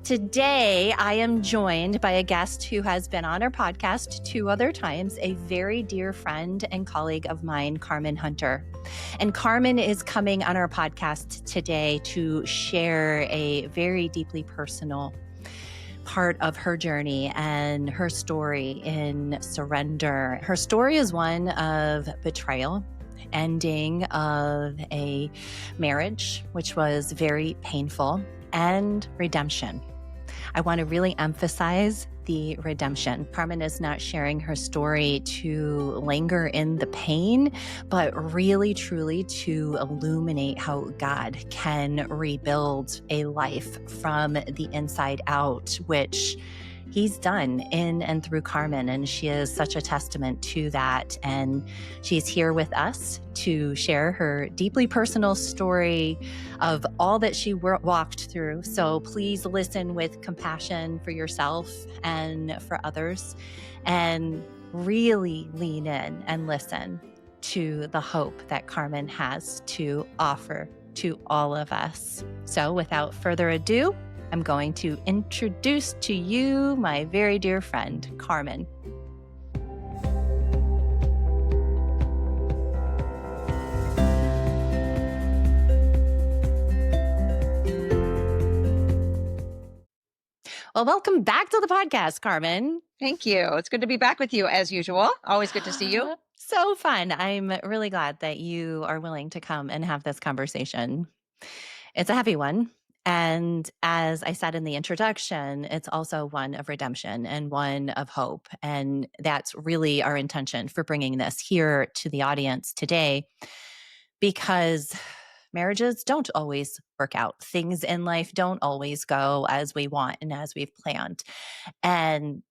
Today, I am joined by a guest who has been on our podcast 2 other times, a very dear friend and colleague of mine, Carmen Hunter. And Carmen is coming on our podcast today to share a very deeply personal part of her journey and her story in surrender. Her story is one of betrayal, ending of a marriage, which was very painful, and redemption. I want to really emphasize the redemption. Carmen is not sharing her story to linger in the pain, but really, truly to illuminate how God can rebuild a life from the inside out, which He's done in and through Carmen. And she is such a testament to that. And she's here with us to share her deeply personal story of all that she walked through. So please listen with compassion for yourself and for others, and really lean in and listen to the hope that Carmen has to offer to all of us. So without further ado, I'm going to introduce to you my very dear friend, Carmen. Well, welcome back to the podcast, Carmen. Thank you. It's good to be back with you as usual. Always good to see you. So fun. I'm really glad that you are willing to come and have this conversation. It's a heavy one. And as I said in the introduction, it's also one of redemption and one of hope. And that's really our intention for bringing this here to the audience today, because marriages don't always work out. Things in life don't always go as we want and as we've planned. And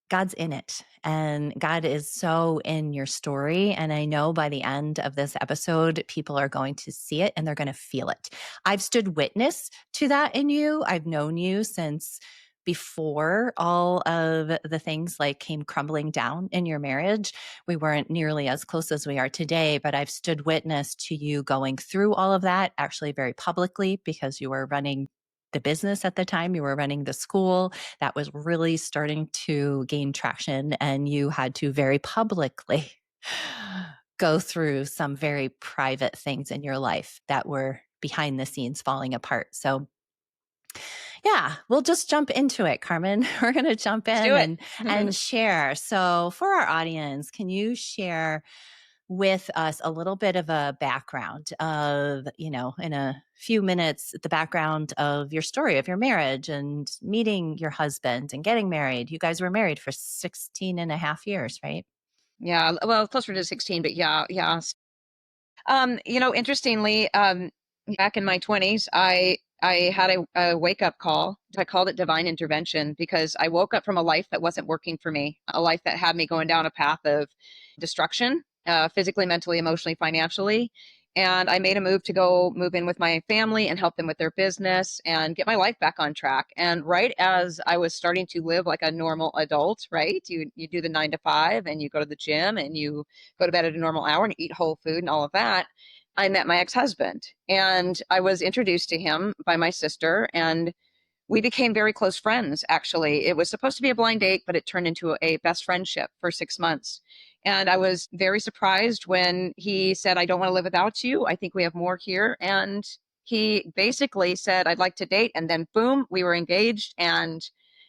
God's in it, and God is so in your story. And I know by the end of this episode, people are going to see it and they're going to feel it. I've stood witness to that in you. I've known you since before all of the things like came crumbling down in your marriage. We weren't nearly as close as we are today, but I've stood witness to you going through all of that, actually very publicly, because you were running the business at the time, you were running the school that was really starting to gain traction, and you had to very publicly go through some very private things in your life that were behind the scenes falling apart. So yeah, we'll just jump into it, Carmen. We're going to jump in and share. So for our audience, can you share with us a little bit of a background of, in a few minutes, the background of your story, of your marriage and meeting your husband and getting married? You guys were married for 16 and a half years, right? Yeah, well, closer to 16, but yeah. Interestingly, back in my 20s, I had a wake-up call. I called it divine intervention because I woke up from a life that wasn't working for me, a life that had me going down a path of destruction, physically, mentally, emotionally, financially. And I made a move to go move in with my family and help them with their business and get my life back on track. And right as I was starting to live like a normal adult, right? You do the 9 to 5 and you go to the gym and you go to bed at a normal hour and eat whole food and all of that. I met my ex-husband, and I was introduced to him by my sister, and we became very close friends, actually. It was supposed to be a blind date, but it turned into a best friendship for 6 months. And I was very surprised when he said, I don't want to live without you. I think we have more here. And he basically said, I'd like to date. And then boom, we were engaged, and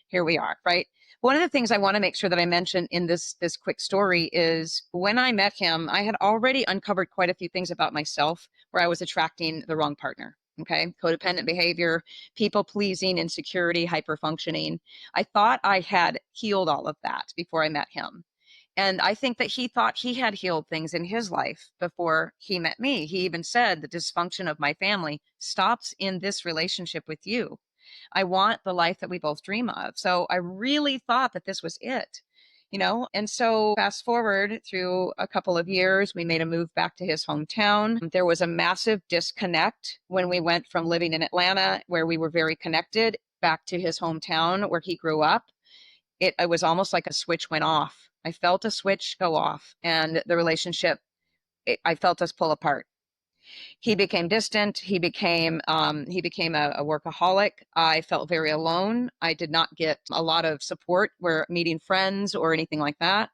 here we are, right? One of the things I want to make sure that I mention in this quick story is when I met him, I had already uncovered quite a few things about myself where I was attracting the wrong partner. Okay. Codependent behavior, people pleasing, insecurity, hyper functioning. I thought I had healed all of that before I met him. And I think that he thought he had healed things in his life before he met me. He even said the dysfunction of my family stops in this relationship with you. I want the life that we both dream of. So I really thought that this was it. And so fast forward through a couple of years, we made a move back to his hometown. There was a massive disconnect when we went from living in Atlanta, where we were very connected, back to his hometown where he grew up. It was almost like a switch went off. I felt a switch go off, and the relationship, I felt us pull apart. He became distant. He became a workaholic. I felt very alone. I did not get a lot of support where meeting friends or anything like that.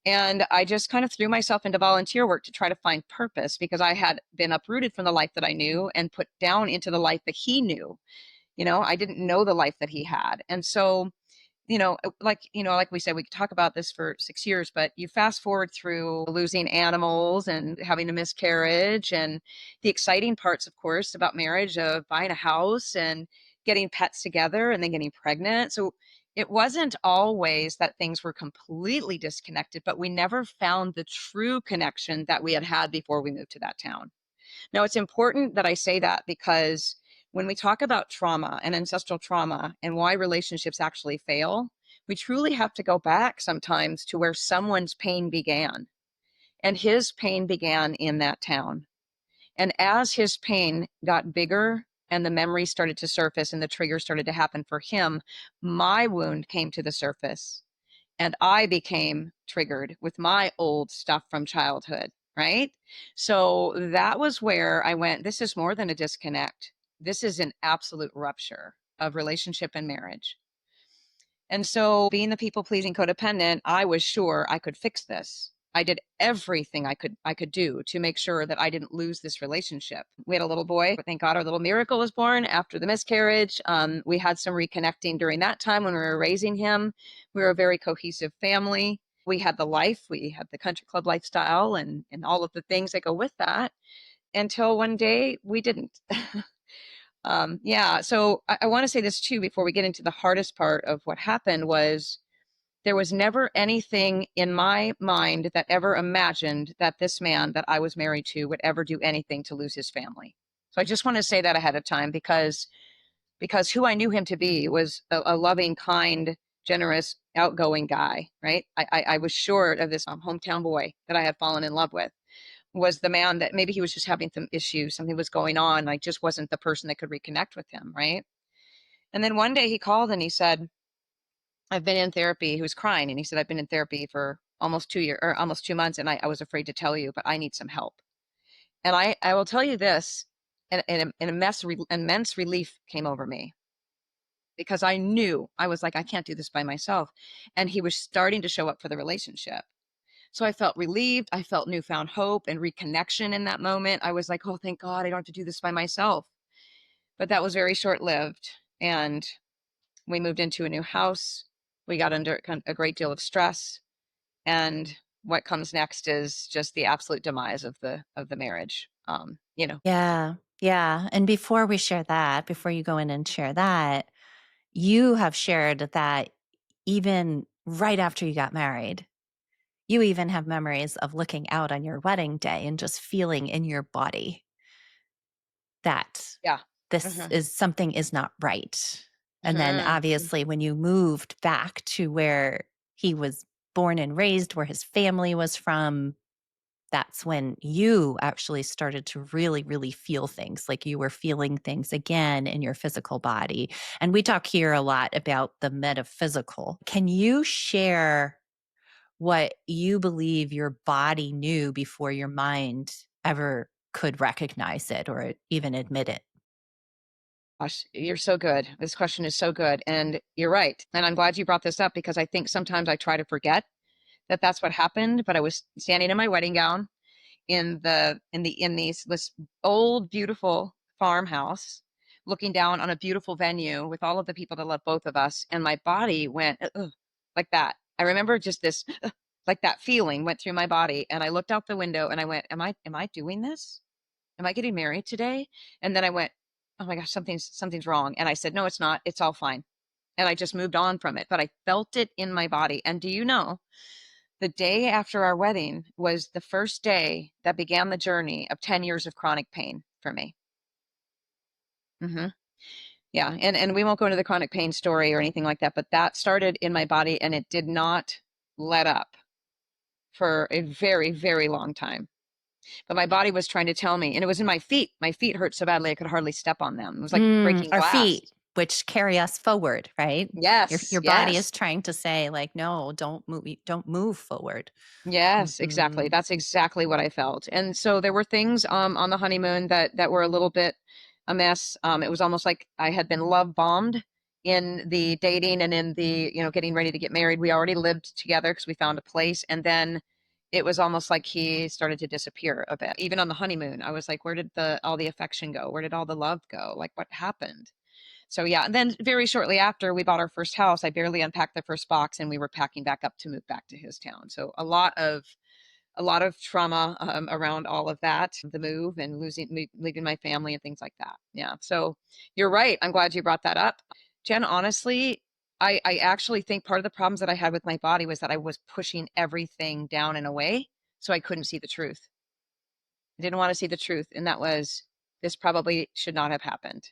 And I just kind of threw myself into volunteer work to try to find purpose because I had been uprooted from the life that I knew and put down into the life that he knew. I didn't know the life that he had. And so, like we said, we could talk about this for 6 years, but you fast forward through losing animals and having a miscarriage and the exciting parts, of course, about marriage of buying a house and getting pets together and then getting pregnant. So it wasn't always that things were completely disconnected, but we never found the true connection that we had had before we moved to that town. Now, it's important that I say that because when we talk about trauma and ancestral trauma and why relationships actually fail, we truly have to go back sometimes to where someone's pain began. And his pain began in that town. And as his pain got bigger and the memories started to surface and the triggers started to happen for him, my wound came to the surface and I became triggered with my old stuff from childhood, right? So that was where I went, this is more than a disconnect. This is an absolute rupture of relationship and marriage. And so, being the people pleasing codependent, I was sure I could fix this. I did everything I could do to make sure that I didn't lose this relationship. We had a little boy. Thank God our little miracle was born after the miscarriage. We had some reconnecting during that time when we were raising him. We were a very cohesive family. We had the life, we had the country club lifestyle and all of the things that go with that until one day we didn't. Yeah, so I want to say this too before we get into the hardest part of what happened was there was never anything in my mind that ever imagined that this man that I was married to would ever do anything to lose his family. So I just want to say that ahead of time because who I knew him to be was a loving, kind, generous, outgoing guy, right? I was sure of this hometown boy that I had fallen in love with was the man that maybe he was just having some issues, something was going on, like just wasn't the person that could reconnect with him, right? And then one day he called and he said, I've been in therapy. He was crying and he said, I've been in therapy for almost 2 years or almost 2 months and I was afraid to tell you, but I need some help. And I will tell you this, immense relief came over me because I knew I was like, I can't do this by myself. And he was starting to show up for the relationship. So I felt relieved. I felt newfound hope and reconnection in that moment. I was like, oh, thank God I don't have to do this by myself. But that was very short lived. And we moved into a new house. We got under a great deal of stress. And what comes next is just the absolute demise of the marriage. Yeah. Yeah. And before we share that, before you go in and share that, you have shared that even right after you got married, you even have memories of looking out on your wedding day and just feeling in your body that Yeah. this Mhm. is something is not right. And then Mhm. obviously when you moved back to where he was born and raised, where his family was from, that's when you actually started to really, really feel things like you were feeling things again in your physical body. And we talk here a lot about the metaphysical. Can you share what you believe your body knew before your mind ever could recognize it or even admit it? Gosh, you're so good. This question is so good. And you're right. And I'm glad you brought this up because I think sometimes I try to forget that that's what happened. But I was standing in my wedding gown in these this old beautiful farmhouse looking down on a beautiful venue with all of the people that love both of us and my body went "Ugh," like that. I remember just this like that feeling went through my body and I looked out the window and I went, am I doing this? Am I getting married today? And then I went, oh my gosh, something's wrong. And I said, no, it's not. It's all fine. And I just moved on from it, but I felt it in my body. And do you know, the day after our wedding was the first day that began the journey of 10 years of chronic pain for me. Hmm. Yeah. And we won't go into the chronic pain story or anything like that, but that started in my body and it did not let up for a very, very long time. But my body was trying to tell me, and it was in my feet. My feet hurt so badly I could hardly step on them. It was like breaking Our glass. feet. which carry us forward, right? Yes, Your body yes. is trying to say like, no, don't move forward. Yes, exactly. Mhm. That's exactly what I felt. And so there were things on the honeymoon that were a little bit a mess. It was almost like I had been love bombed in the dating and in the, getting ready to get married. We already lived together because we found a place, and then it was almost like he started to disappear a bit. Even on the honeymoon, I was like, where did the all the affection go? Where did all the love go? Like what happened? So yeah, and then very shortly after we bought our first house, I barely unpacked the first box and we were packing back up to move back to his town. So a lot of trauma around all of that, the move and leaving my family and things like that. Yeah. So you're right. I'm glad you brought that up. Jen, honestly, I actually think part of the problems that I had with my body was that I was pushing everything down and away. So I couldn't see the truth. I didn't want to see the truth. And that was, this probably should not have happened.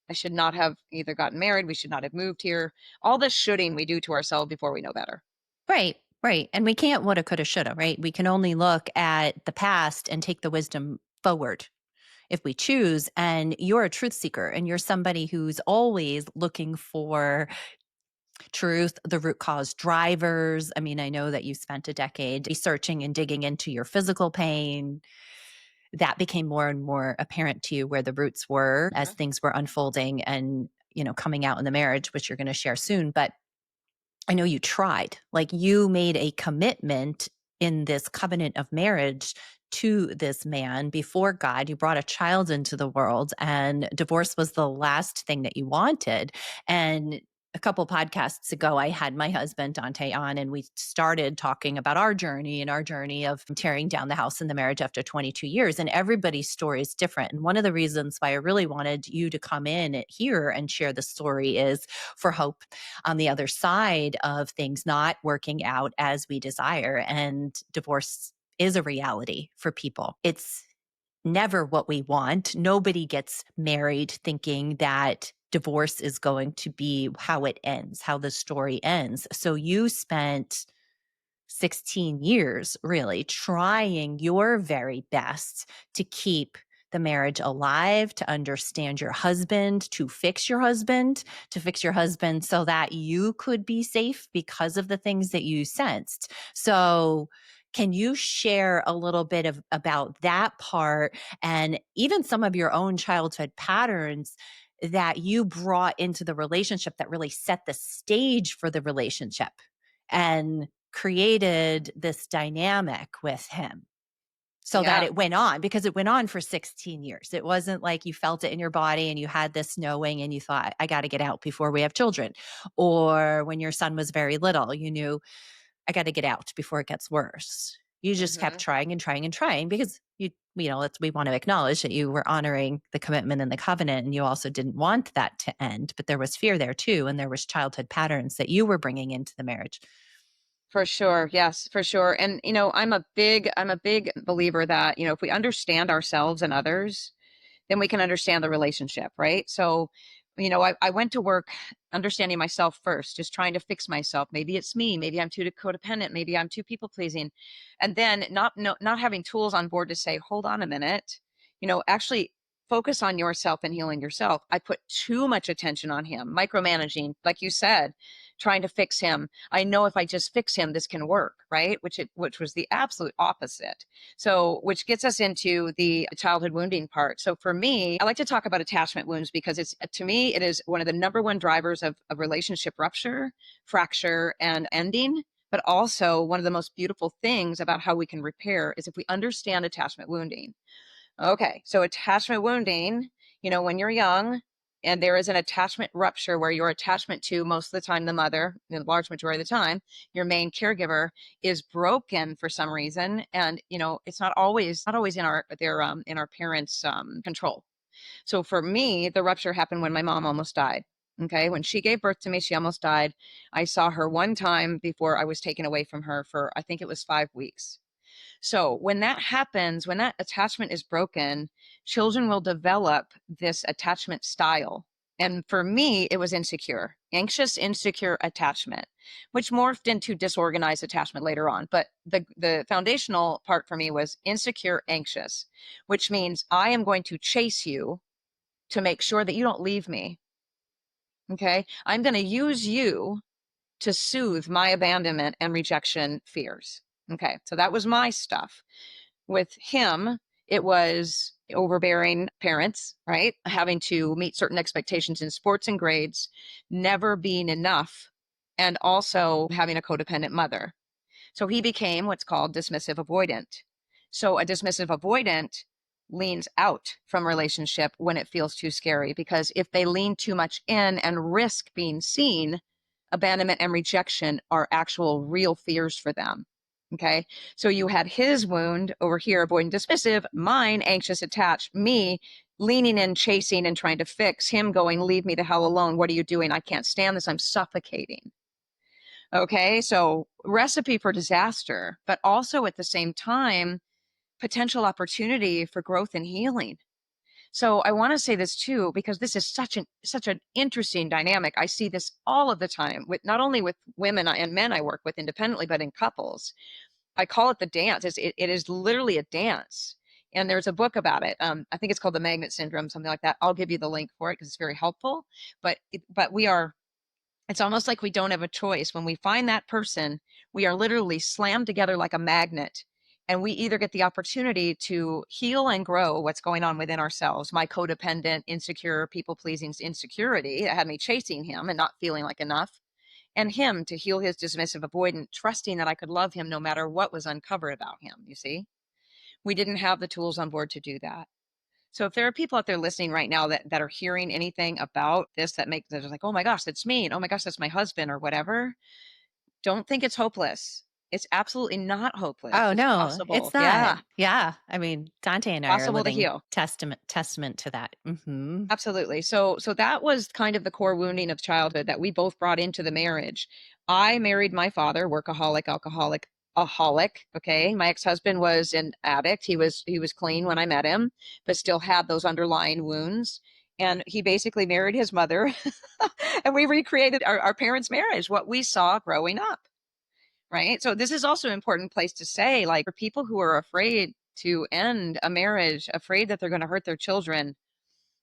I should not have either gotten married. We should not have moved here. All the shoulding we do to ourselves before we know better. Right, right. And we can't woulda, coulda, shoulda, right? We can only look at the past and take the wisdom forward if we choose. And you're a truth seeker and you're somebody who's always looking for truth, the root cause drivers. I mean, I know that you spent a decade researching and digging into your physical pain. That became more and more apparent to you where the roots were as Mhm. things were unfolding and, coming out in the marriage, which you're going to share soon. But I know you tried. Like you made a commitment in this covenant of marriage to this man before God. You brought a child into the world, and divorce was the last thing that you wanted. And a couple podcasts ago, I had my husband Dante on, and we started talking about our journey and our journey of tearing down the house and the marriage after 22 years. And everybody's story is different. And one of the reasons why I really wanted you to come in here and share the story is for hope on the other side of things not working out as we desire. And divorce is a reality for people. It's never what we want. Nobody gets married thinking that divorce is going to be how it ends, how the story ends. So you spent 16 years really trying your very best to keep the marriage alive, to understand your husband, to fix your husband so that you could be safe because of the things that you sensed. So, can you share a little bit of about that part and even some of your own childhood patterns that you brought into the relationship that really set the stage for the relationship and created this dynamic with him so that Yeah. it went on because it went on for 16 years. It wasn't like you felt it in your body and you had this knowing and you thought, I got to get out before we have children. Or when your son was very little, you knew, I got to get out before it gets worse. You just kept Hmm. trying and trying and trying because we want to acknowledge that you were honoring the commitment and the covenant. And you also didn't want that to end, but there was fear there too. And there was childhood patterns that you were bringing into the marriage. For sure. Yes, for sure. And I'm a big believer that, if we understand ourselves and others, then we can understand the relationship, right? So, I went to work understanding myself first, just trying to fix myself. Maybe it's me, maybe I'm too codependent, maybe I'm too people pleasing. And then not having tools on board to say, hold on a minute, actually focus on yourself and healing yourself. I put too much attention on him, micromanaging, like you said, trying to fix him. I know if I just fix him, this can work, right? Which was the absolute opposite. So, which gets us into the childhood wounding part. So, for me, I like to talk about attachment wounds because to me, it is one of the number one drivers of relationship rupture, fracture, and ending. But also, one of the most beautiful things about how we can repair is if we understand attachment wounding. Okay, so attachment wounding, when you're young and there is an attachment rupture where your attachment to most of the time the mother, the large majority of the time, your main caregiver is broken for some reason, and it's not always in our parents' control. So for me, the rupture happened when my mom almost died. Okay, when she gave birth to me, she almost died. I saw her one time before I was taken away from her for I think it was 5 weeks. So when that happens, when that attachment is broken, children will develop this attachment style. And for me, it was insecure, anxious, insecure attachment, which morphed into disorganized attachment later on. But the foundational part for me was insecure, anxious, which means I am going to chase you to make sure that you don't leave me. Okay. I'm going to use you to soothe my abandonment and rejection fears. Okay. So that was my stuff. With him, it was overbearing parents, right? Having to meet certain expectations in sports and grades, never being enough, and also having a codependent mother. So he became what's called dismissive avoidant. So a dismissive avoidant leans out from relationship when it feels too scary, because if they lean too much in and risk being seen, abandonment and rejection are actual real fears for them. Okay. So you had his wound over here, avoidant dismissive, mine anxious attached, me leaning in, chasing and trying to fix, him going, leave me the hell alone. What are you doing? I can't stand this. I'm suffocating. Okay, so recipe for disaster, but also at the same time, potential opportunity for growth and healing. So I want to say this too, because this is such an interesting dynamic. I see this all of the time with not only with women and men I work with independently, but in couples. I call it the dance. It is literally a dance. And there's a book about it. I think it's called The Magnet Syndrome, something like that. I'll give you the link for it because it's very helpful. But we are, it's almost like we don't have a choice. When we find that person, we are literally slammed together like a magnet. And we either get the opportunity to heal and grow what's going on within ourselves, my codependent, insecure, people pleasing insecurity that had me chasing him and not feeling like enough, and him to heal his dismissive avoidant, trusting that I could love him no matter what was uncovered about him. You see, we didn't have the tools on board to do that. So if there are people out there listening right now that are hearing anything about this that makes they're like, oh my gosh, that's me, and oh my gosh, that's my husband or whatever, don't think it's hopeless. It's absolutely not hopeless. Oh, It's no, it's possible. not. Yeah, Yeah. I mean, Dante and I are possible to living heal. testament to that. Mhm. Absolutely. So that was kind of the core wounding of childhood that we both brought into the marriage. I married my father, workaholic, alcoholic, aholic. Okay. My ex-husband was an addict. He was clean when I met him, but still had those underlying wounds. And he basically married his mother and we recreated our parents' marriage, what we saw growing up. Right. So this is also an important place to say, like, for people who are afraid to end a marriage, afraid that they're going to hurt their children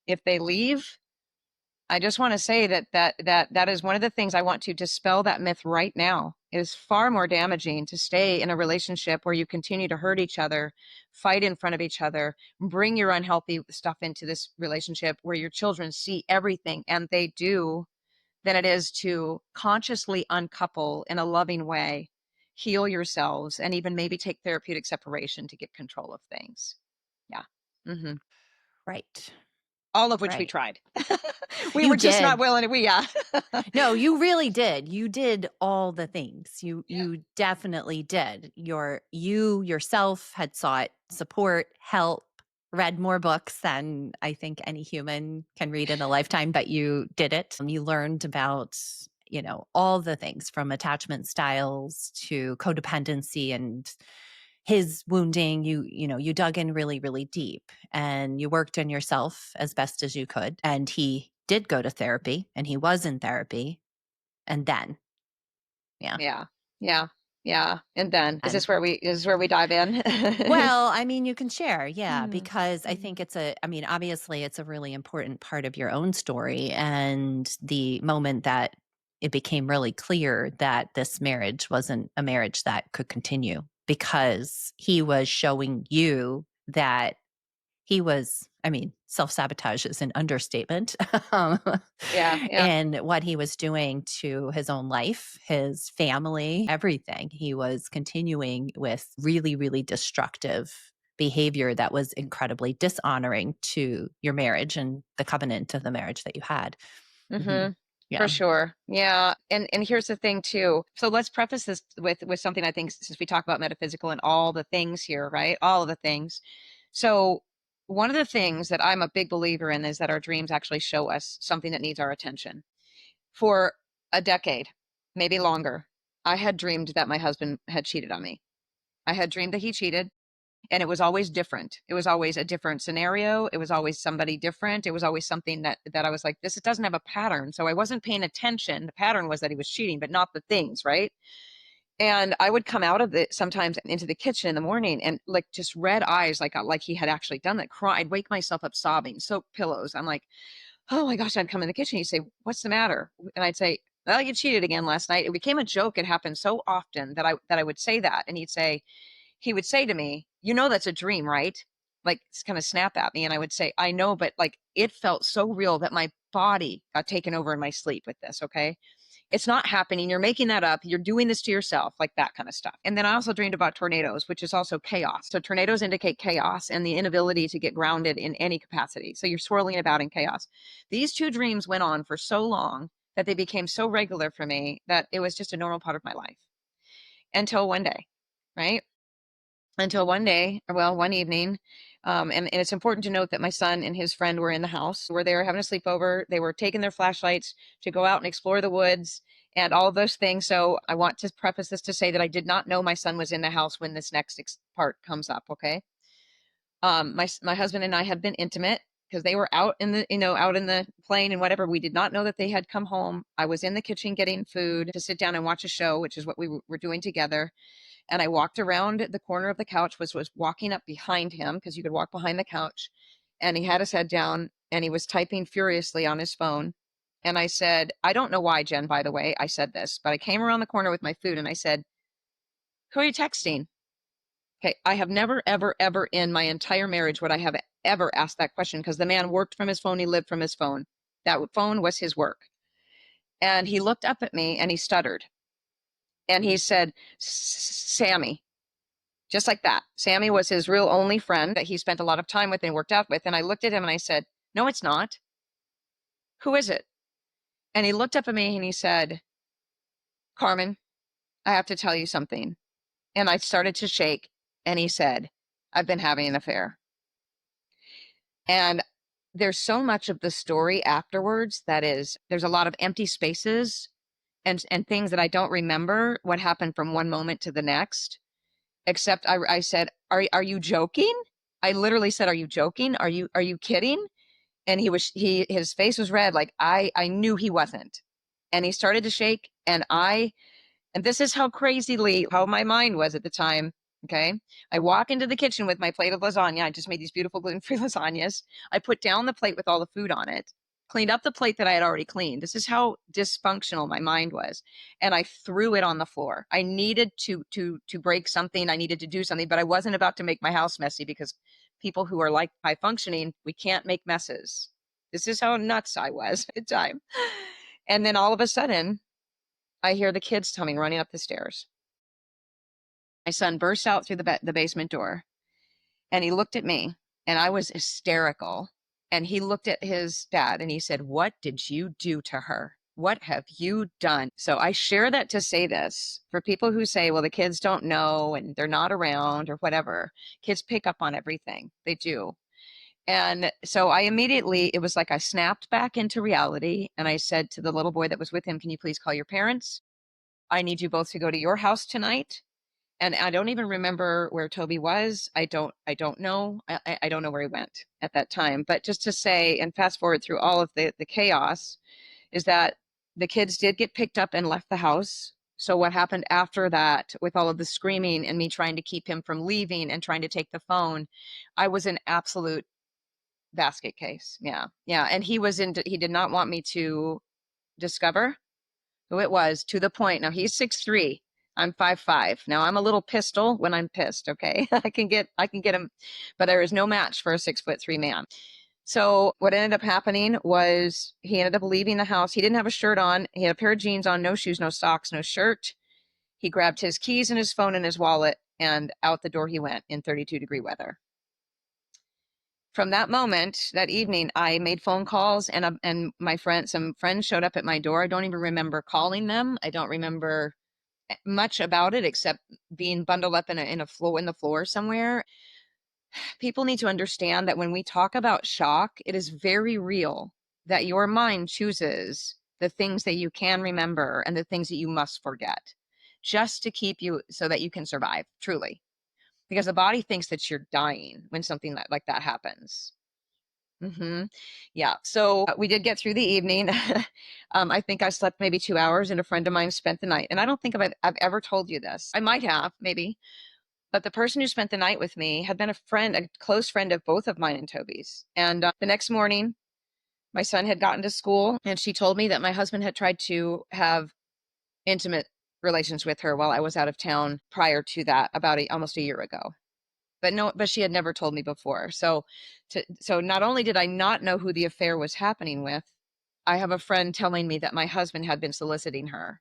if they leave, I just want to say that is one of the things I want to dispel that myth right now. It is far more damaging to stay in a relationship where you continue to hurt each other, fight in front of each other, bring your unhealthy stuff into this relationship where your children see everything and they do, than it is to consciously uncouple in a loving way, heal yourselves, and even maybe take therapeutic separation to get control of things. Yeah. hmm Right. All of which we Right. tried. We You were just not did. willing to, yeah. No, you really did. You did all the things. You Yeah. you definitely did. You yourself had sought support, help, read more books than I think any human can read in a lifetime, but you did it. You learned about, all the things from attachment styles to codependency and his wounding. You dug in really, really deep and you worked on yourself as best as you could. And he did go to therapy and he was in therapy. And then, yeah. Yeah. Yeah. Yeah. And then And is this where we dive in? well, I mean, you can share, yeah, Mhm. because I Mhm. think obviously it's a really important part of your own story. And the moment that it became really clear that this marriage wasn't a marriage that could continue because he was showing you that self-sabotage is an understatement, Yeah. Yeah. in what he was doing to his own life, his family, everything. He was continuing with really, really destructive behavior that was incredibly dishonoring to your marriage and the covenant of the marriage that you had. Mhm. hmm For Yeah. sure. Yeah. And here's the thing too. So let's preface this with something I think, since we talk about metaphysical and all the things here, right? All of the things. So one of the things that I'm a big believer in is that our dreams actually show us something that needs our attention. For a decade, maybe longer, I had dreamed that my husband had cheated on me. I had dreamed that he cheated, and it was always different. It was always a different scenario. It was always somebody different. It was always something that I was like, this doesn't have a pattern. So I wasn't paying attention. The pattern was that he was cheating, but not the things, right? And I would come out of it sometimes into the kitchen in the morning and like just red eyes, like he had actually done that. Cry. I'd wake myself up sobbing, soak pillows. I'm like, oh my gosh, I'd come in the kitchen. He'd say, what's the matter? And I'd say, well, you cheated again last night. It became a joke. It happened so often that I would say that. And he would say to me, you know, that's a dream, right? Like, kind of snap at me. And I would say, I know, but like, it felt so real that my body got taken over in my sleep with this. Okay. It's not happening. You're making that up. You're doing this to yourself, like that kind of stuff. And then I also dreamed about tornadoes, which is also chaos. So tornadoes indicate chaos and the inability to get grounded in any capacity. So you're swirling about in chaos. These two dreams went on for so long that they became so regular for me that it was just a normal part of my life until one day, right? Until one day, or well, one evening. And it's important to note that my son and his friend were in the house. Were there having a sleepover. They were taking their flashlights to go out and explore the woods and all those things. So I want to preface this to say that I did not know my son was in the house when this next part comes up. Okay. My husband and I had been intimate because they were out in the, out in the plane and whatever. We did not know that they had come home. I was in the kitchen getting food to sit down and watch a show, which is what we were doing together. And I walked around the corner of the couch, was walking up behind him because you could walk behind the couch. And he had his head down and he was typing furiously on his phone. And I said, I don't know why, Jen, by the way, I said this, but I came around the corner with my food and I said, who are you texting? Okay. I have never, ever, ever in my entire marriage would I have ever asked that question because the man worked from his phone. He lived from his phone. That phone was his work. And he looked up at me and he stuttered. And he said, Sammy. Just like that. Sammy was his real only friend that he spent a lot of time with and worked out with. And I looked at him and I said, no, it's not. Who is it? And he looked up at me and he said, Carmen, I have to tell you something. And I started to shake. And he said, I've been having an affair. And there's so much of the story afterwards that is, there's a lot of empty spaces and things that I don't remember what happened from one moment to the next. Except I said, are you joking? I literally said, are you joking? Are you kidding? And his face was red. Like I knew he wasn't. And he started to shake. And this is how my mind was at the time. Okay. I walk into the kitchen with my plate of lasagna. I just made these beautiful gluten-free lasagnas. I put down the plate with all the food on it, cleaned up the plate that I had already cleaned. This is how dysfunctional my mind was. And I threw it on the floor. I needed to break something. I needed to do something, but I wasn't about to make my house messy because people who are like high functioning, we can't make messes. This is how nuts I was at the time. And then all of a sudden, I hear the kids coming running up the stairs. My son burst out through the basement door and he looked at me and I was hysterical. And he looked at his dad and he said, what did you do to her? What have you done? So I share that to say this for people who say, well, the kids don't know and they're not around or whatever. Kids pick up on everything. They do. And so it was like I snapped back into reality. And I said to the little boy that was with him, can you please call your parents? I need you both to go to your house tonight. And I don't even remember where Toby was. I don't know. I don't know where he went at that time. But just to say, and fast forward through all of the chaos, is that the kids did get picked up and left the house. So what happened after that with all of the screaming and me trying to keep him from leaving and trying to take the phone, I was an absolute basket case. Yeah. Yeah. And he did not want me to discover who it was to the point. Now he's 6'3". I'm 5'5". Now I'm a little pistol when I'm pissed. Okay. I can get him, but there is no match for a 6'3" man. So what ended up happening was he ended up leaving the house. He didn't have a shirt on. He had a pair of jeans on, no shoes, no socks, no shirt. He grabbed his keys and his phone and his wallet and out the door he went in 32-degree weather. From that moment, that evening, I made phone calls and some friends showed up at my door. I don't even remember calling them. I don't remember much about it except being bundled up in the floor somewhere. People need to understand that when we talk about shock, it is very real that your mind chooses the things that you can remember and the things that you must forget just to keep you so that you can survive, truly. Because the body thinks that you're dying when something like that happens. Yeah. So we did get through the evening. I think I slept maybe 2 hours and a friend of mine spent the night. And I don't think I've ever told you this. I might have, maybe. But the person who spent the night with me had been a close friend of both of mine and Toby's. And the next morning, My son had gotten to school, and she told me that my husband had tried to have intimate relations with her while I was out of town prior to that, about almost a year ago. But no, but she had never told me before. So not only did I not know who the affair was happening with, I have a friend telling me that my husband had been soliciting her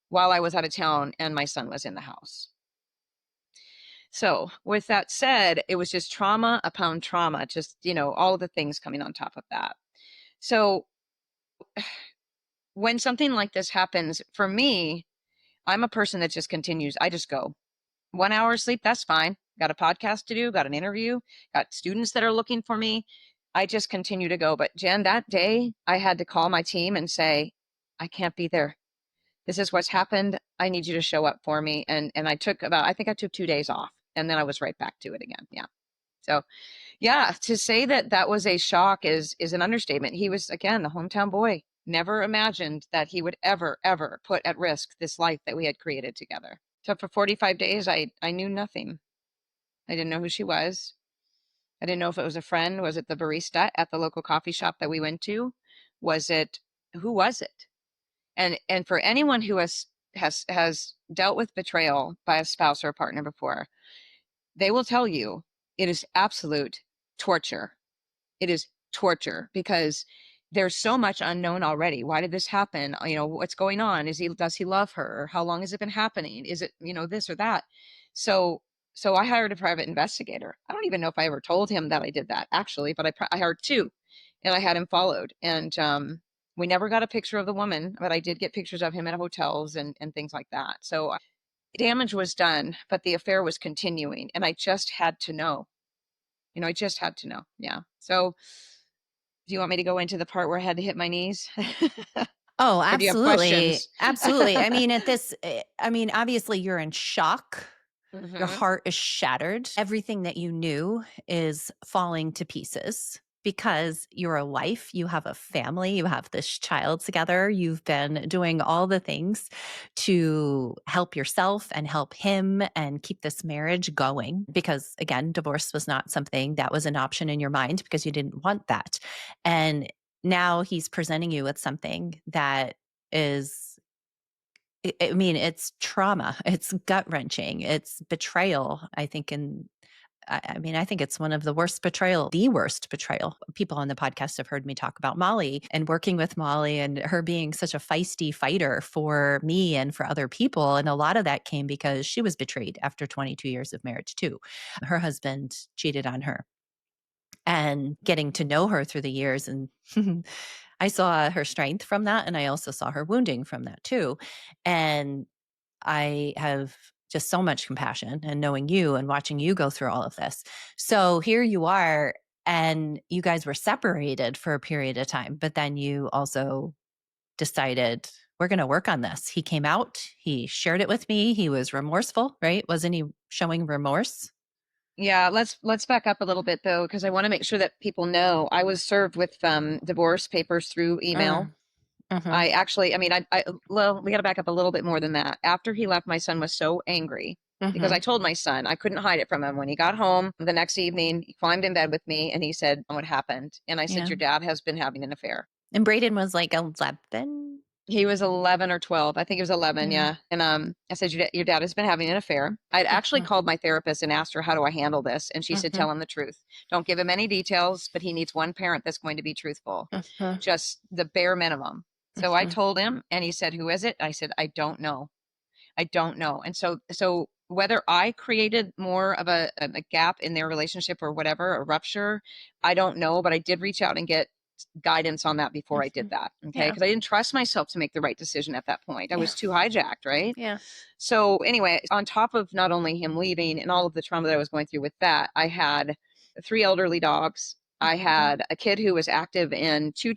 while I was out of town and my son was in the house. So, with that said, it was just trauma upon trauma, just, all of the things coming on top of that. So, when something like this happens, for me, I'm a person that just continues. I just go. 1 hour of sleep, that's fine. Got a podcast to do, got an interview, got students that are looking for me. I just continue to go. But Jen, that day I had to call my team and say, I can't be there. This is what's happened. I need you to show up for me. And I think I took 2 days off, and then I was right back to it again. Yeah. So yeah, to say that that was a shock is an understatement. He was, again, the hometown boy. Never imagined that he would ever put at risk this life that we had created together. So for 45 days, I knew nothing. I didn't know who she was. I didn't know if it was a friend. Was it the barista at the local coffee shop that we went to? Who was it? And for anyone who has dealt with betrayal by a spouse or a partner before, they will tell you it is absolute torture. It is torture because there's so much unknown already. Why did this happen? What's going on? Does he love her? How long has it been happening? Is it, this or that? So, so I hired a private investigator. I don't even know if I ever told him that I did that actually, but I hired two, and I had him followed. And we never got a picture of the woman, but I did get pictures of him at hotels and things like that. So damage was done, but the affair was continuing, and I just had to know. I just had to know. Yeah. So do you want me to go into the part where I had to hit my knees? Oh, Or do you have absolutely. questions? Absolutely. I mean, obviously you're in shock. Your Hmm. heart is shattered. Everything that you knew is falling to pieces because you're a wife, you have a family, you have this child together. You've been doing all the things to help yourself and help him and keep this marriage going because, again, divorce was not something that was an option in your mind because you didn't want that. And now he's presenting you with something that is I mean, it's trauma, it's gut-wrenching, it's betrayal, I think, and I mean, I think it's one of the worst betrayal. People on the podcast have heard me talk about Molly and working with Molly and her being such a feisty fighter for me and for other people, and a lot of that came because she was betrayed after 22 years of marriage too. Her husband cheated on her, and getting to know her through the years and I saw her strength from that, and I also saw her wounding from that too, and I have just so much compassion and knowing you and watching you go through all of this. So here you are, and you guys were separated for a period of time, but then you also decided, we're going to work on this. He came out, he shared it with me. He was remorseful, right? Wasn't he showing remorse? Yeah, let's back up a little bit though, because I want to make sure that people know I was served with divorce papers through email. Mm, mm-hmm, Well, we got to back up a little bit more than that. After he left, my son was so angry because mm-hmm, I told my son I couldn't hide it from him. When he got home the next evening, he climbed in bed with me and he said, "What happened?" And I said, yeah. "Your dad has been having an affair." And Braden was like 11. He was 11 or 12. I think he was 11. Yeah. Yeah. And I said, your dad has been having an affair. I'd actually Uh-huh, called my therapist and asked her, how do I handle this? And she said, uh-huh, tell him the truth. Don't give him any details, but he needs one parent that's going to be truthful, uh-huh, just the bare minimum. So I uh-huh, told him, and he said, who is it? I said, I don't know. I don't know. And so whether I created more of a gap in their relationship or whatever, a rupture, I don't know, but I did reach out and get guidance on that before I did uh-huh. that. Okay. Yeah. Because I didn't trust myself to make the right decision at that point. I Yeah. was too hijacked. Right. Yeah. So anyway, on top of not only him leaving and all of the trauma that I was going through with that, I had three elderly dogs. I Uh-huh, had a kid who was active in two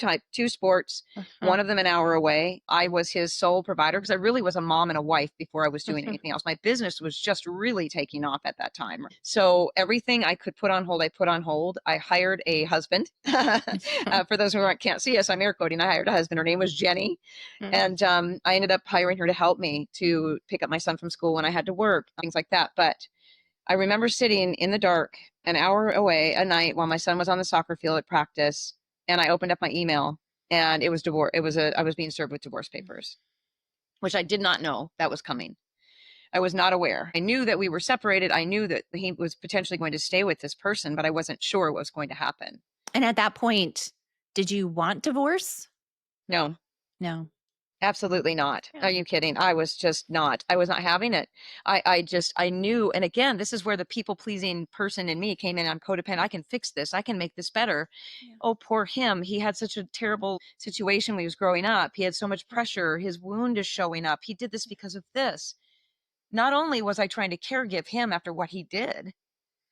sports, uh-huh, one of them an hour away. I was his sole provider because I really was a mom and a wife before I was doing uh-huh, anything else. My business was just really taking off at that time. So everything I could put on hold, I put on hold. I hired a husband. uh-huh, For those who can't see us, I'm air quoting. I hired a husband. Her name was Jenny. uh-huh, And I ended up hiring her to help me to pick up my son from school when I had to work, things like that. But I remember sitting in the dark an hour away a night while my son was on the soccer field at practice and I opened up my email, and it was divorce. I was being served with divorce papers, which I did not know that was coming. I was not aware. I knew that we were separated. I knew that he was potentially going to stay with this person, but I wasn't sure what was going to happen. And at that point, did you want divorce? No, No. absolutely not. Yeah. Are you kidding? I was just not. I was not having it. I knew. And again, this is where the people pleasing person in me came in. I'm codependent. I can fix this. I can make this better. Yeah. Oh, poor him. He had such a terrible situation when he was growing up. He had so much pressure. His wound is showing up. He did this because of this. Not only was I trying to caregive him after what he did,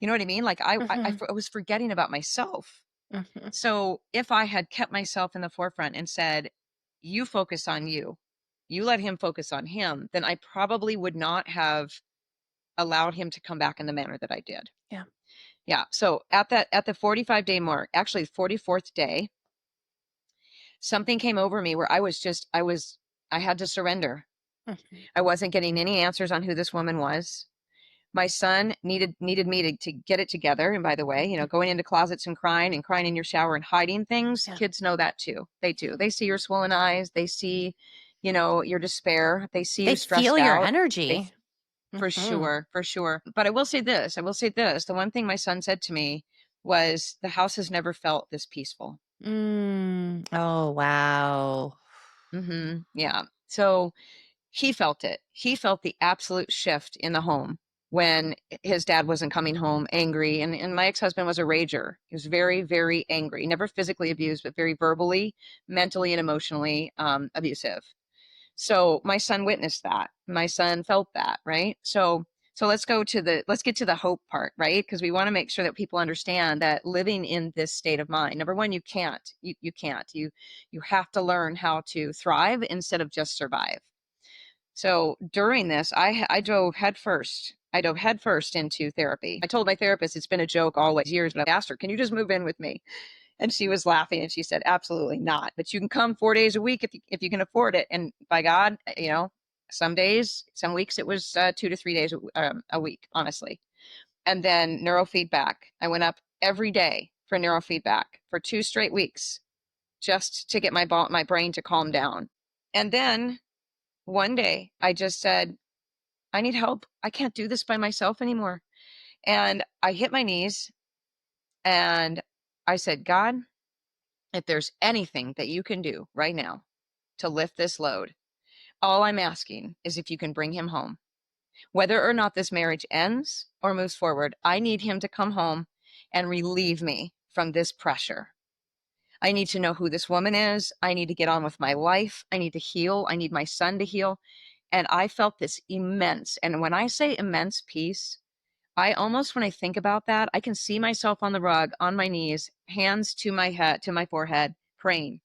you know what I mean? Like Mhm. I was forgetting about myself. Mhm. So if I had kept myself in the forefront and said, you focus on you, you let him focus on him, then I probably would not have allowed him to come back in the manner that I did. Yeah. Yeah. So at the 45-day mark, actually 44th day, something came over me where I had to surrender. Mhm. I wasn't getting any answers on who this woman was. My son needed me to get it together. And by the way, you know, going into closets and crying in your shower and hiding things, Yeah. kids know that too. They do. They see your swollen eyes. They see, you know, your despair. They see They you feel stressed your out. They energy. For Mhm. sure, for sure. But I will say this. I will say this. The one thing my son said to me was, the house has never felt this peaceful. Oh, wow. Yeah. So he felt it. He felt the absolute shift in the home when his dad wasn't coming home angry. And my ex-husband was a rager. He was very, very angry, never physically abused, but very verbally, mentally, and emotionally abusive. So my son witnessed that. My son felt that, right? So let's get to the hope part, right? Because we want to make sure that people understand that living in this state of mind, number one, you can't. You can't. You have to learn how to thrive instead of just survive. So during this, I dove headfirst. I dove headfirst into therapy. I told my therapist it's been a joke always years, but I asked her, "Can you just move in with me?" And she was laughing and she said, "Absolutely not. But you can come 4 days a week if you can afford it." And by God, you know, some days, some weeks it was 2 to 3 days a week, honestly. And then neurofeedback. I went up every day for neurofeedback for 2 straight weeks just to get my brain to calm down. And then one day I just said, I need help. I can't do this by myself anymore. And I hit my knees and I said, God, if there's anything that you can do right now to lift this load, all I'm asking is if you can bring him home. Whether or not this marriage ends or moves forward, I need him to come home and relieve me from this pressure. I need to know who this woman is. I need to get on with my life. I need to heal. I need my son to heal. And I felt this immense, and when I say immense peace, I almost, when I think about that, I can see myself on the rug, on my knees, hands to my head, to my forehead, praying.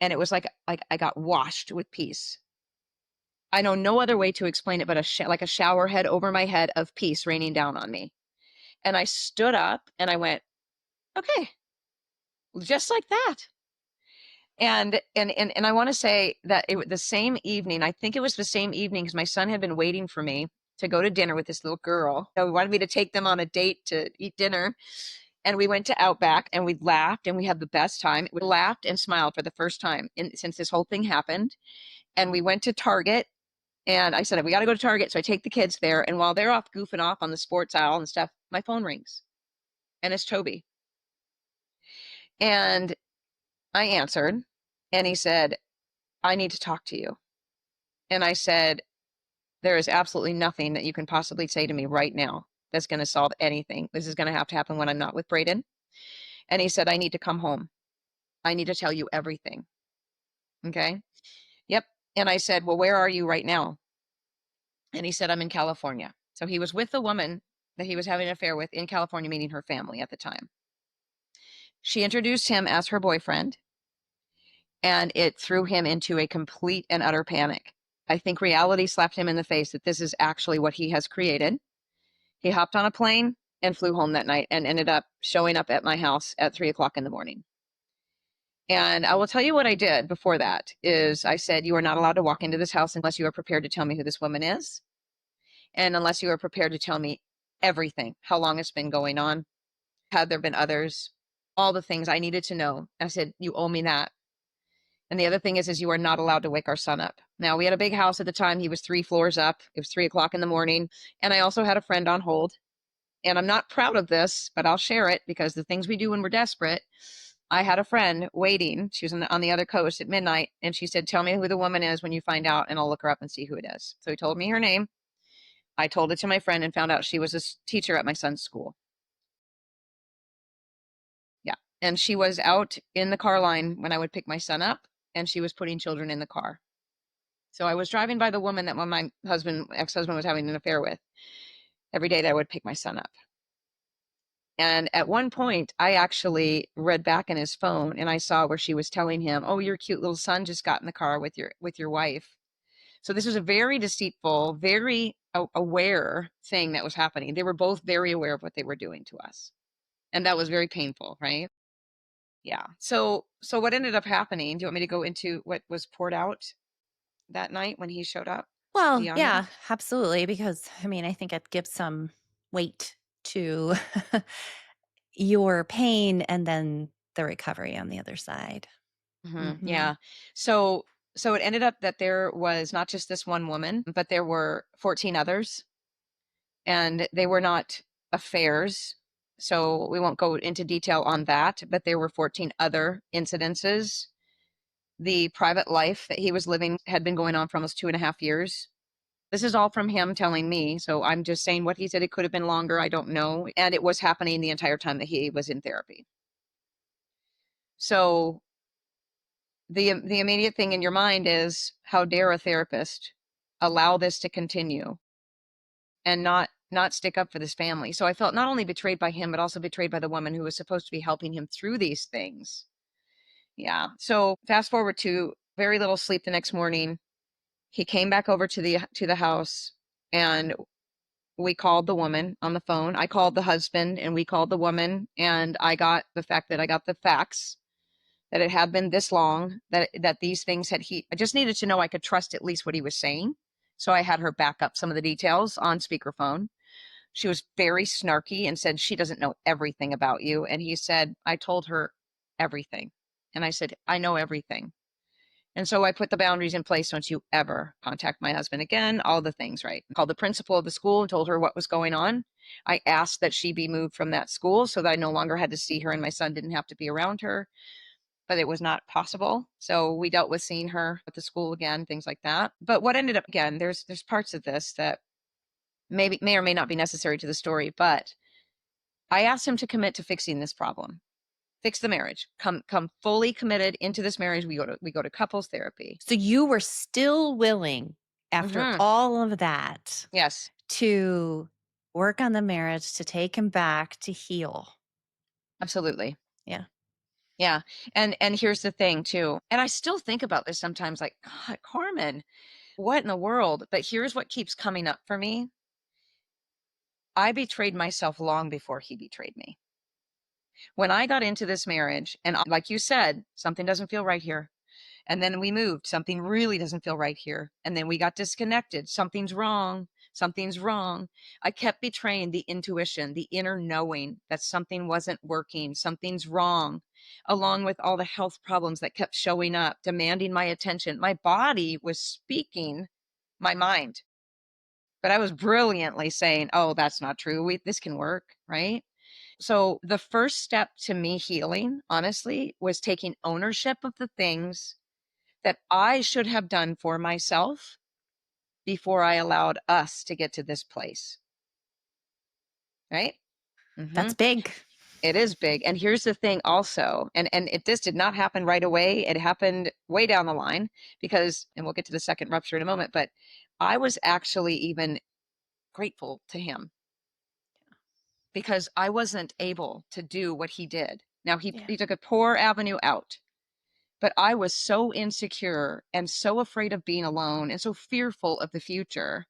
And it was like I got washed with peace. I know no other way to explain it, but like a shower head over my head of peace raining down on me. And I stood up and I went, okay, just like that. And I want to say that the same evening, I think it was the same evening, because my son had been waiting for me to go to dinner with this little girl. So he wanted me to take them on a date to eat dinner. And we went to Outback and we laughed and we had the best time. We laughed and smiled for the first time since this whole thing happened. And we went to Target and I said, we got to go to Target. So I take the kids there. And while they're off goofing off on the sports aisle and stuff, my phone rings and it's Toby. And I answered and he said, I need to talk to you. And I said, there is absolutely nothing that you can possibly say to me right now that's going to solve anything. This is going to have to happen when I'm not with Braden. And he said, I need to come home. I need to tell you everything. Okay. Yep. And I said, well, where are you right now? And he said, I'm in California. So he was with the woman that he was having an affair with in California, meeting her family at the time. She introduced him as her boyfriend, and it threw him into a complete and utter panic. I think reality slapped him in the face that this is actually what he has created. He hopped on a plane and flew home that night and ended up showing up at my house at 3 o'clock in the morning. And I will tell you what I did before that is I said, you are not allowed to walk into this house unless you are prepared to tell me who this woman is. And unless you are prepared to tell me everything, how long it's been going on, have there been others? all the things I needed to know. I said, you owe me that. And the other thing is you are not allowed to wake our son up. Now, we had a big house at the time. He was 3 floors up. It was 3 o'clock in the morning. And I also had a friend on hold. And I'm not proud of this, but I'll share it because the things we do when we're desperate. I had a friend waiting. She was on the other coast at midnight. And she said, tell me who the woman is when you find out, and I'll look her up and see who it is. So he told me her name. I told it to my friend and found out she was a teacher at my son's school. Yeah. And she was out in the car line when I would pick my son up, and she was putting children in the car. So I was driving by the woman that when my ex-husband was having an affair with every day that I would pick my son up. And at one point, I actually read back in his phone and I saw where she was telling him, "Oh, your cute little son just got in the car with your wife." So this was a very deceitful, very aware thing that was happening. They were both very aware of what they were doing to us. And that was very painful, right? Yeah. So what ended up happening? Do you want me to go into what was poured out that night when he showed up Well, beyond yeah, that? absolutely. Because I mean, I think it gives some weight to your pain and then the recovery on the other side. Hmm. Yeah. So so it ended up that there was not just this one woman, but there were 14 others, and they were not affairs. So we won't go into detail on that, but there were 14 other incidences. The private life that he was living had been going on for almost 2.5 years. This is all from him telling me. So I'm just saying what he said. It could have been longer. I don't know. And it was happening the entire time that he was in therapy. So the immediate thing in your mind is, how dare a therapist allow this to continue and not stick up for this family. So I felt not only betrayed by him, but also betrayed by the woman who was supposed to be helping him through these things. Yeah. So fast forward to very little sleep the next morning. He came back over to the house, and we called the woman on the phone. I called the husband and we called the woman, and I got the facts that it had been this long, that these things I just needed to know I could trust at least what he was saying. So I had her back up some of the details on speakerphone. She was very snarky and said she doesn't know everything about you. And he said, I told her everything. And I said, I know everything. And so I put the boundaries in place. Don't you ever contact my husband again, all the things, right? I called the principal of the school and told her what was going on. I asked that she be moved from that school so that I no longer had to see her and my son didn't have to be around her, but it was not possible. So we dealt with seeing her at the school again, things like that. But what ended up, again, there's parts of this that may or may not be necessary to the story, but I asked him to commit to fixing this problem. Fix the marriage. Come fully committed into this marriage. We go to couples therapy. So you were still willing, after Hmm. all of that, Yes, to work on the marriage, to take him back, to heal. absolutely. Yeah. Yeah. And here's the thing too. And I still think about this sometimes, like, God, Carmen, what in the world? But here's what keeps coming up for me. I betrayed myself long before he betrayed me. When I got into this marriage, and like you said, something doesn't feel right here. And then we moved. Something really doesn't feel right here. And then we got disconnected. Something's wrong. Something's wrong. I kept betraying the intuition, the inner knowing that something wasn't working. Something's wrong, along with all the health problems that kept showing up, demanding my attention. My body was speaking my mind, but I was brilliantly saying, oh, that's not true. This can work, right? So the first step to me healing, honestly, was taking ownership of the things that I should have done for myself before I allowed us to get to this place. Right? That's Hmm. big. It is big. And here's the thing also, this did not happen right away. It happened way down the line because, and we'll get to the second rupture in a moment, but I was actually even grateful to him because I wasn't able to do what he did. Now Yeah. he took a poor avenue out, but I was so insecure and so afraid of being alone and so fearful of the future.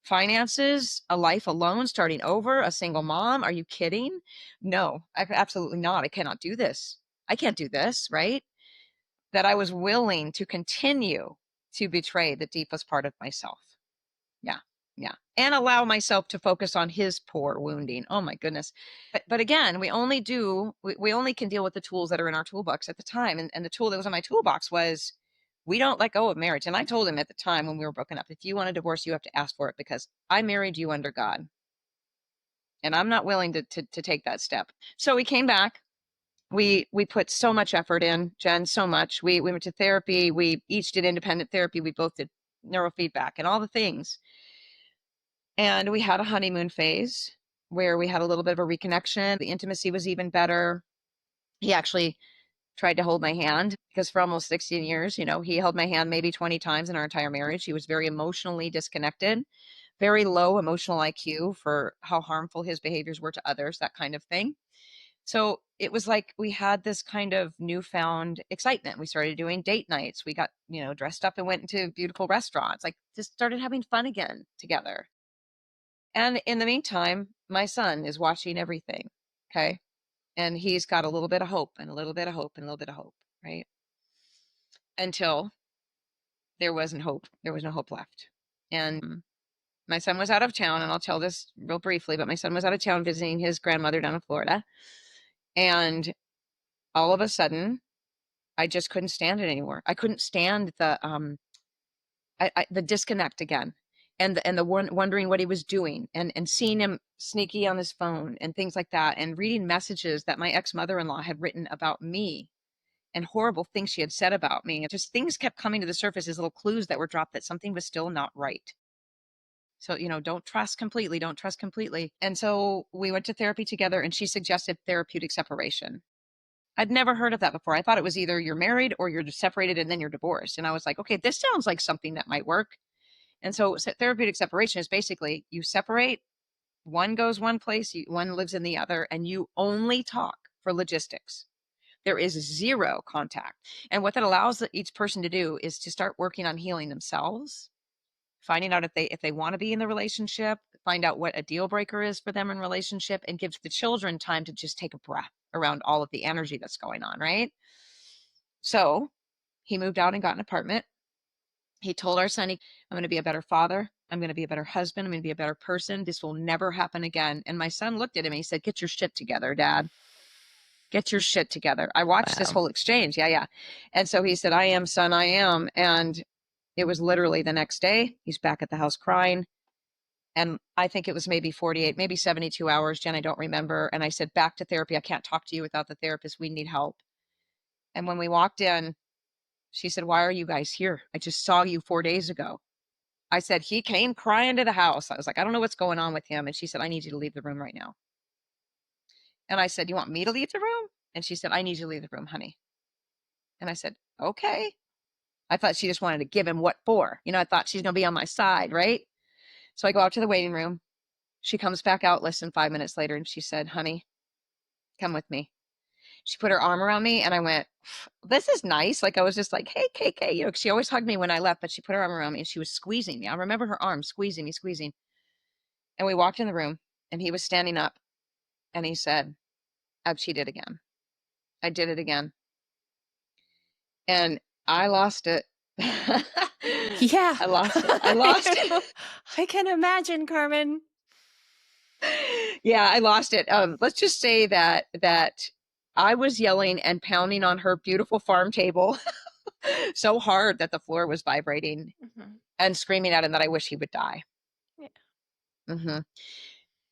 Finances, a life alone, starting over, a single mom. Are you kidding? No, absolutely not. I cannot do this. I can't do this, right? That I was willing to continue to betray the deepest part of myself. Yeah. Yeah. And allow myself to focus on his poor wounding. Oh my goodness. But again, we only can deal with the tools that are in our toolbox at the time. And the tool that was in my toolbox was we don't let go of marriage. And I told him at the time when we were broken up, if you want a divorce, you have to ask for it because I married you under God. And I'm not willing to take that step. So we came back. We put so much effort in, Jen, so much. We went to therapy. We each did independent therapy. We both did neurofeedback and all the things. And we had a honeymoon phase where we had a little bit of a reconnection. The intimacy was even better. He actually tried to hold my hand because for almost 16 years, he held my hand maybe 20 times in our entire marriage. He was very emotionally disconnected, very low emotional IQ for how harmful his behaviors were to others, that kind of thing. So it was like we had this kind of newfound excitement. We started doing date nights. We got, dressed up and went into beautiful restaurants, like just started having fun again together. And in the meantime, my son is watching everything. Okay. And he's got a little bit of hope and a little bit of hope and a little bit of hope, right? Until there wasn't hope. There was no hope left. And my son was out of town, and I'll tell this real briefly, but my son was out of town visiting his grandmother down in Florida. And all of a sudden, I just couldn't stand it anymore. I couldn't stand the disconnect again, and the wondering what he was doing, and seeing him sneaky on his phone and things like that, and reading messages that my ex-mother-in-law had written about me and horrible things she had said about me. Just things kept coming to the surface as little clues that were dropped that something was still not right. So, don't trust completely, don't trust completely. And so we went to therapy together, and she suggested therapeutic separation. I'd never heard of that before. I thought it was either you're married or you're separated and then you're divorced. And I was like, okay, this sounds like something that might work. And so therapeutic separation is basically you separate, one goes one place, one lives in the other, and you only talk for logistics. There is zero contact. And what that allows each person to do is to start working on healing themselves, finding out if they want to be in the relationship, find out what a deal breaker is for them in relationship, and gives the children time to just take a breath around all of the energy that's going on, right? So he moved out and got an apartment. He told our son, I'm going to be a better father. I'm going to be a better husband. I'm going to be a better person. This will never happen again. And my son looked at him and he said, get your shit together, Dad. Get your shit together. I watched this Wow. whole exchange. Yeah, yeah. And so he said, I am, son, I am. And it was literally the next day. He's back at the house crying. And I think it was maybe 48, maybe 72 hours, Jen, I don't remember. And I said, back to therapy. I can't talk to you without the therapist. We need help. And when we walked in, she said, why are you guys here? I just saw you 4 days ago. I said, he came crying to the house. I was like, I don't know what's going on with him. And she said, I need you to leave the room right now. And I said, you want me to leave the room? And she said, I need you to leave the room, honey. And I said, okay. I thought she just wanted to give him what for. I thought she's going to be on my side, right? So I go out to the waiting room. She comes back out less than 5 minutes later and she said, honey, come with me. She put her arm around me and I went, this is nice. Like I was just like, hey, KK, she always hugged me when I left, but she put her arm around me and she was squeezing me. I remember her arm squeezing me, squeezing. And we walked in the room and he was standing up and he said, I've cheated again. I did it again. And I lost it. Yeah. I lost it. I lost it. I can imagine, Carmen. Yeah, I lost it. Let's just say that I was yelling and pounding on her beautiful farm table so hard that the floor was vibrating Mhm. and screaming at him that I wish he would die. Yeah. Hmm.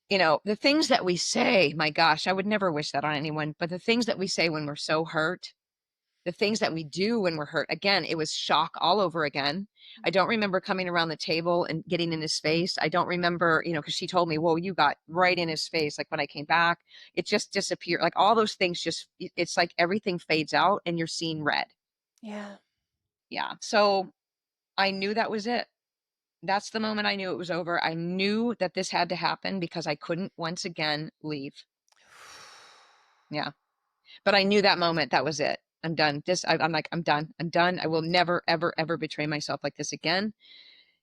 The things that we say, my gosh, I would never wish that on anyone, but the things that we say when we're so hurt, the things that we do when we're hurt, again, it was shock all over again. I don't remember coming around the table and getting in his face. I don't remember, because she told me, whoa, you got right in his face. Like when I came back, it just disappeared. Like all those things it's like everything fades out and you're seeing red. Yeah. Yeah. So I knew that was it. That's the moment I knew it was over. I knew that this had to happen because I couldn't once again leave. Yeah. But I knew that moment that was it. I'm done. I'm like, I'm done. I'm done. I will never, ever, ever betray myself like this again.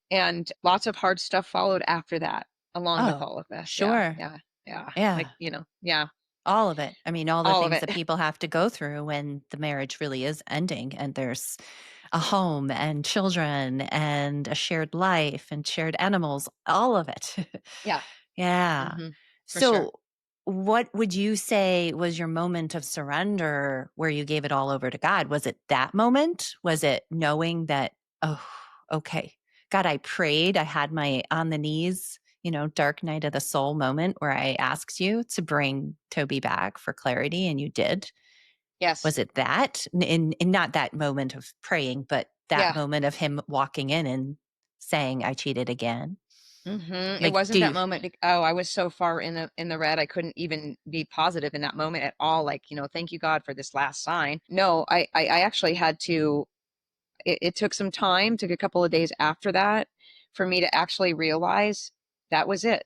And lots of hard stuff followed after that, along with Oh, all of this. Yeah. sure. Yeah. Yeah. Like, Yeah. yeah, All of it. I mean, all the all of things it. that people have to go through when the marriage really is ending and there's a home and children and a shared life and shared animals, all of it. Yeah. Yeah. Hmm. For sure. So, what would you say was your moment of surrender where you gave it all over to God? Was it that moment? Was it knowing that, oh, okay, God, I prayed, I had my on the knees, dark night of the soul moment where I asked you to bring Toby back for clarity and you did? Yes. Was it that? In not that moment of praying, but that Yeah. moment of him walking in and saying, "I cheated again"? It Like, wasn't that moment. Oh, I was so far in the red. I couldn't even be positive in that moment at all. Like, thank you God for this last sign. No, I actually had to. It took some time. Took a couple of days after that for me to actually realize that was it.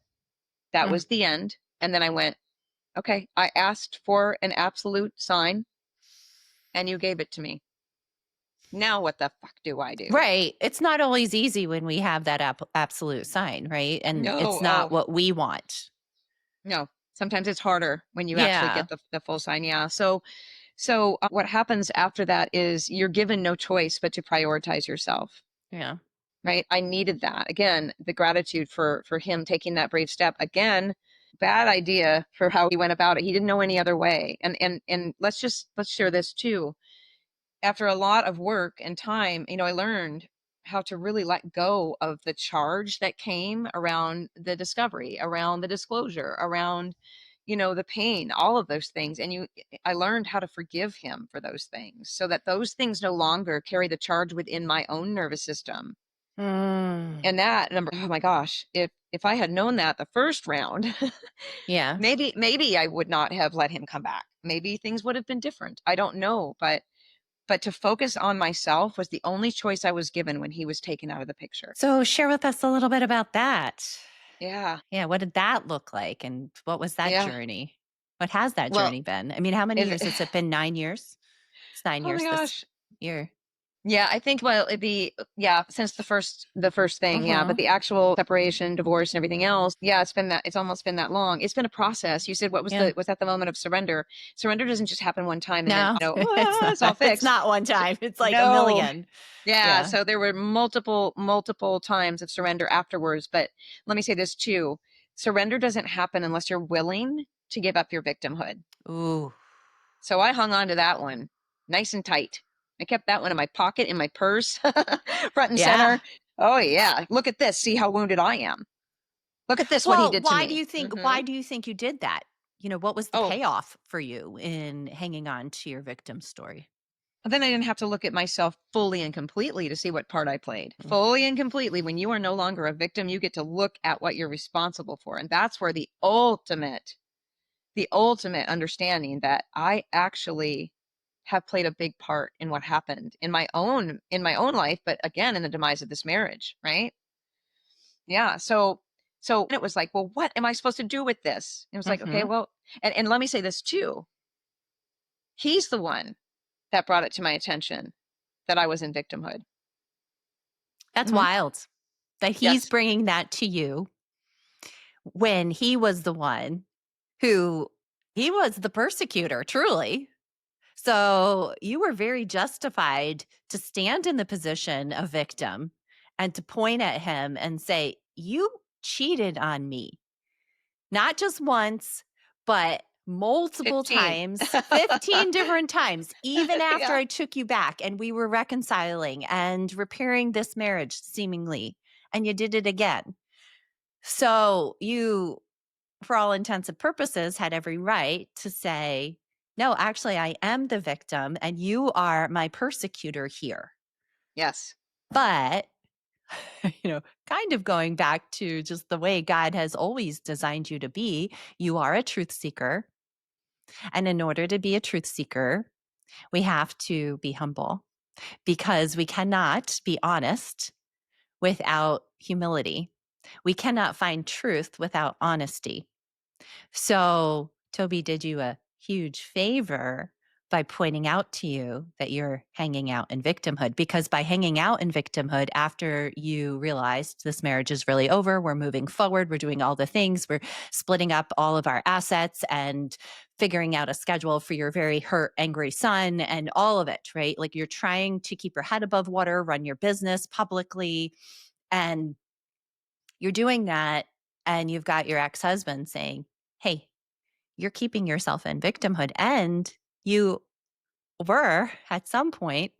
That mm, was the end. And then I went, okay. I asked for an absolute sign, and you gave it to me. Now what the fuck do I do? right. It's not always easy when we have that absolute sign, right? And it's No. not Oh, what we want. no. Sometimes it's harder when you actually Yeah. get the full sign. Yeah. So what happens after that is you're given no choice but to prioritize yourself, Yeah. right? I needed that. Again, the gratitude for him taking that brave step. Again, bad idea for how he went about it. He didn't know any other way. And let's share this too. After a lot of work and time, I learned how to really let go of the charge that came around the discovery, around the disclosure, around, the pain, all of those things. And I learned how to forgive him for those things so that those things no longer carry the charge within my own nervous system. Mm. And that number, oh my gosh, if I had known that the first round, Yeah. maybe I would not have let him come back. Maybe things would have been different. I don't know, but to focus on myself was the only choice I was given when he was taken out of the picture. So share with us a little bit about that. Yeah. Yeah, what did that look like, and what was that Yeah. journey? What has that Well, journey been? I mean, how many is years? Has it been 9 years? It's 9 oh my years this gosh. year. Yeah, I think well it'd be yeah, since the first thing, yeah, but Mhm. the actual separation, divorce and everything else, yeah, it's almost been that long. It's been a process. You said what Yeah. was that the moment of surrender? Surrender doesn't just happen one time and then, No, it's all it's fixed. not one time, it's like a No. million. Yeah, Yeah. so there were multiple times of surrender afterwards, but let me say this too. Surrender doesn't happen unless you're willing to give up your victimhood. Ooh, So I hung on to that one nice and tight. I kept that one in my pocket, in my purse, front and yeah. center. Oh yeah, look at this. See how wounded I am. Look at this, what he Well, did to why do me. you think why do you think you did that? What was the Oh, payoff for you in hanging on to your victim story? then I didn't have to look at myself fully and completely to see what part I played. Mm, Fully and completely, when you are no longer a victim, you get to look at what you're responsible for. And that's where the ultimate understanding that I actually have played a big part in what happened in my own life, but again in the demise of this marriage, right? Yeah. So it was like, well, what am I supposed to do with this? It was like, okay, mhm. well, and let me say this too. He's the one that brought it to my attention that I was in victimhood. That's Hmm. wild that he's Yes. bringing that to you when he was the one who he was the persecutor, truly. So you were very justified to stand in the position of victim and to point at him and say, "You cheated on me, not just once, but multiple 15. times, 15 different times, even after Yeah. I took you back and we were reconciling and repairing this marriage, seemingly, and you did it again." So you, for all intents and purposes, had every right to say, "No, actually, I am the victim and you are my persecutor here." Yes. But, kind of going back to just the way God has always designed you to be, you are a truth seeker. And in order to be a truth seeker, we have to be humble because we cannot be honest without humility. We cannot find truth without honesty. So Toby did you a huge favor by pointing out to you that you're hanging out in victimhood. Because by hanging out in victimhood, after you realized this marriage is really over, we're moving forward, we're doing all the things, we're splitting up all of our assets and figuring out a schedule for your very hurt, angry son and all of it, right? Like you're trying to keep your head above water, run your business publicly, and you're doing that. And you've got your ex husband saying, hey, you're keeping yourself in victimhood. And you were at some point,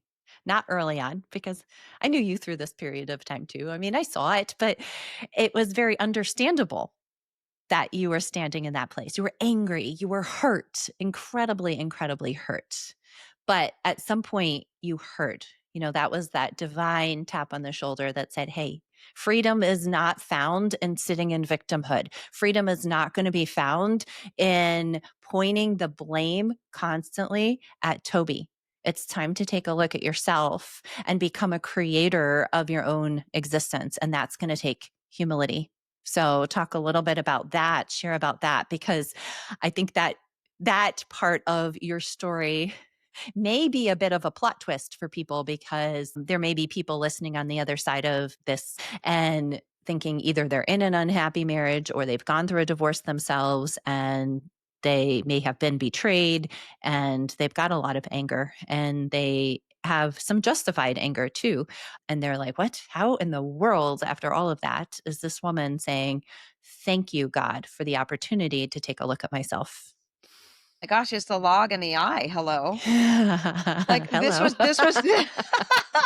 not early on, because I knew you through this period of time too. I mean, I saw it, but it was very understandable that you were standing in that place. You were angry, you were hurt, incredibly, incredibly hurt. But at some point, you heard, that was that divine tap on the shoulder that said, hey, freedom is not found in sitting in victimhood. Freedom is not going to be found in pointing the blame constantly at Toby. It's time to take a look at yourself and become a creator of your own existence. And that's going to take humility. So talk a little bit about that, share about that, because I think that that part of your story may be a bit of a plot twist for people, because there may be people listening on the other side of this and thinking either they're in an unhappy marriage or they've gone through a divorce themselves and they may have been betrayed and they've got a lot of anger and they have some justified anger too. And they're like, what? How in the world, after all of that, is this woman saying, thank you, God, for the opportunity to take a look at myself? My gosh, it's the log and the eye. Hello. Like Hello. this was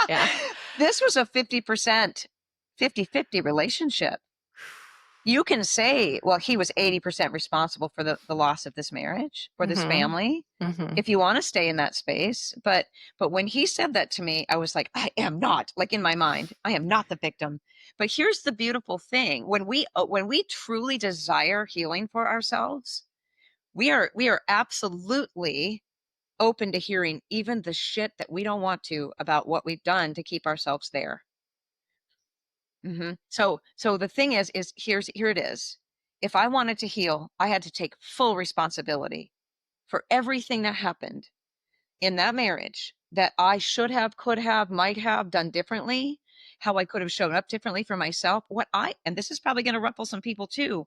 Yeah. this was a 50%, 50-50 relationship. You can say, well, he was 80% responsible for the loss of this marriage, for this Mhm. family, Mhm. if you want to stay in that space. But when he said that to me, I was like, I am not, like in my mind, I am not the victim. But here's the beautiful thing. When we truly desire healing for ourselves, we are absolutely open to hearing even the shit that we don't want to about what we've done to keep ourselves there. So the thing is here it is. If I wanted to heal, I had to take full responsibility for everything that happened in that marriage that I should have, could have, might have done differently, how I could have shown up differently for myself. And this is probably going to ruffle some people too,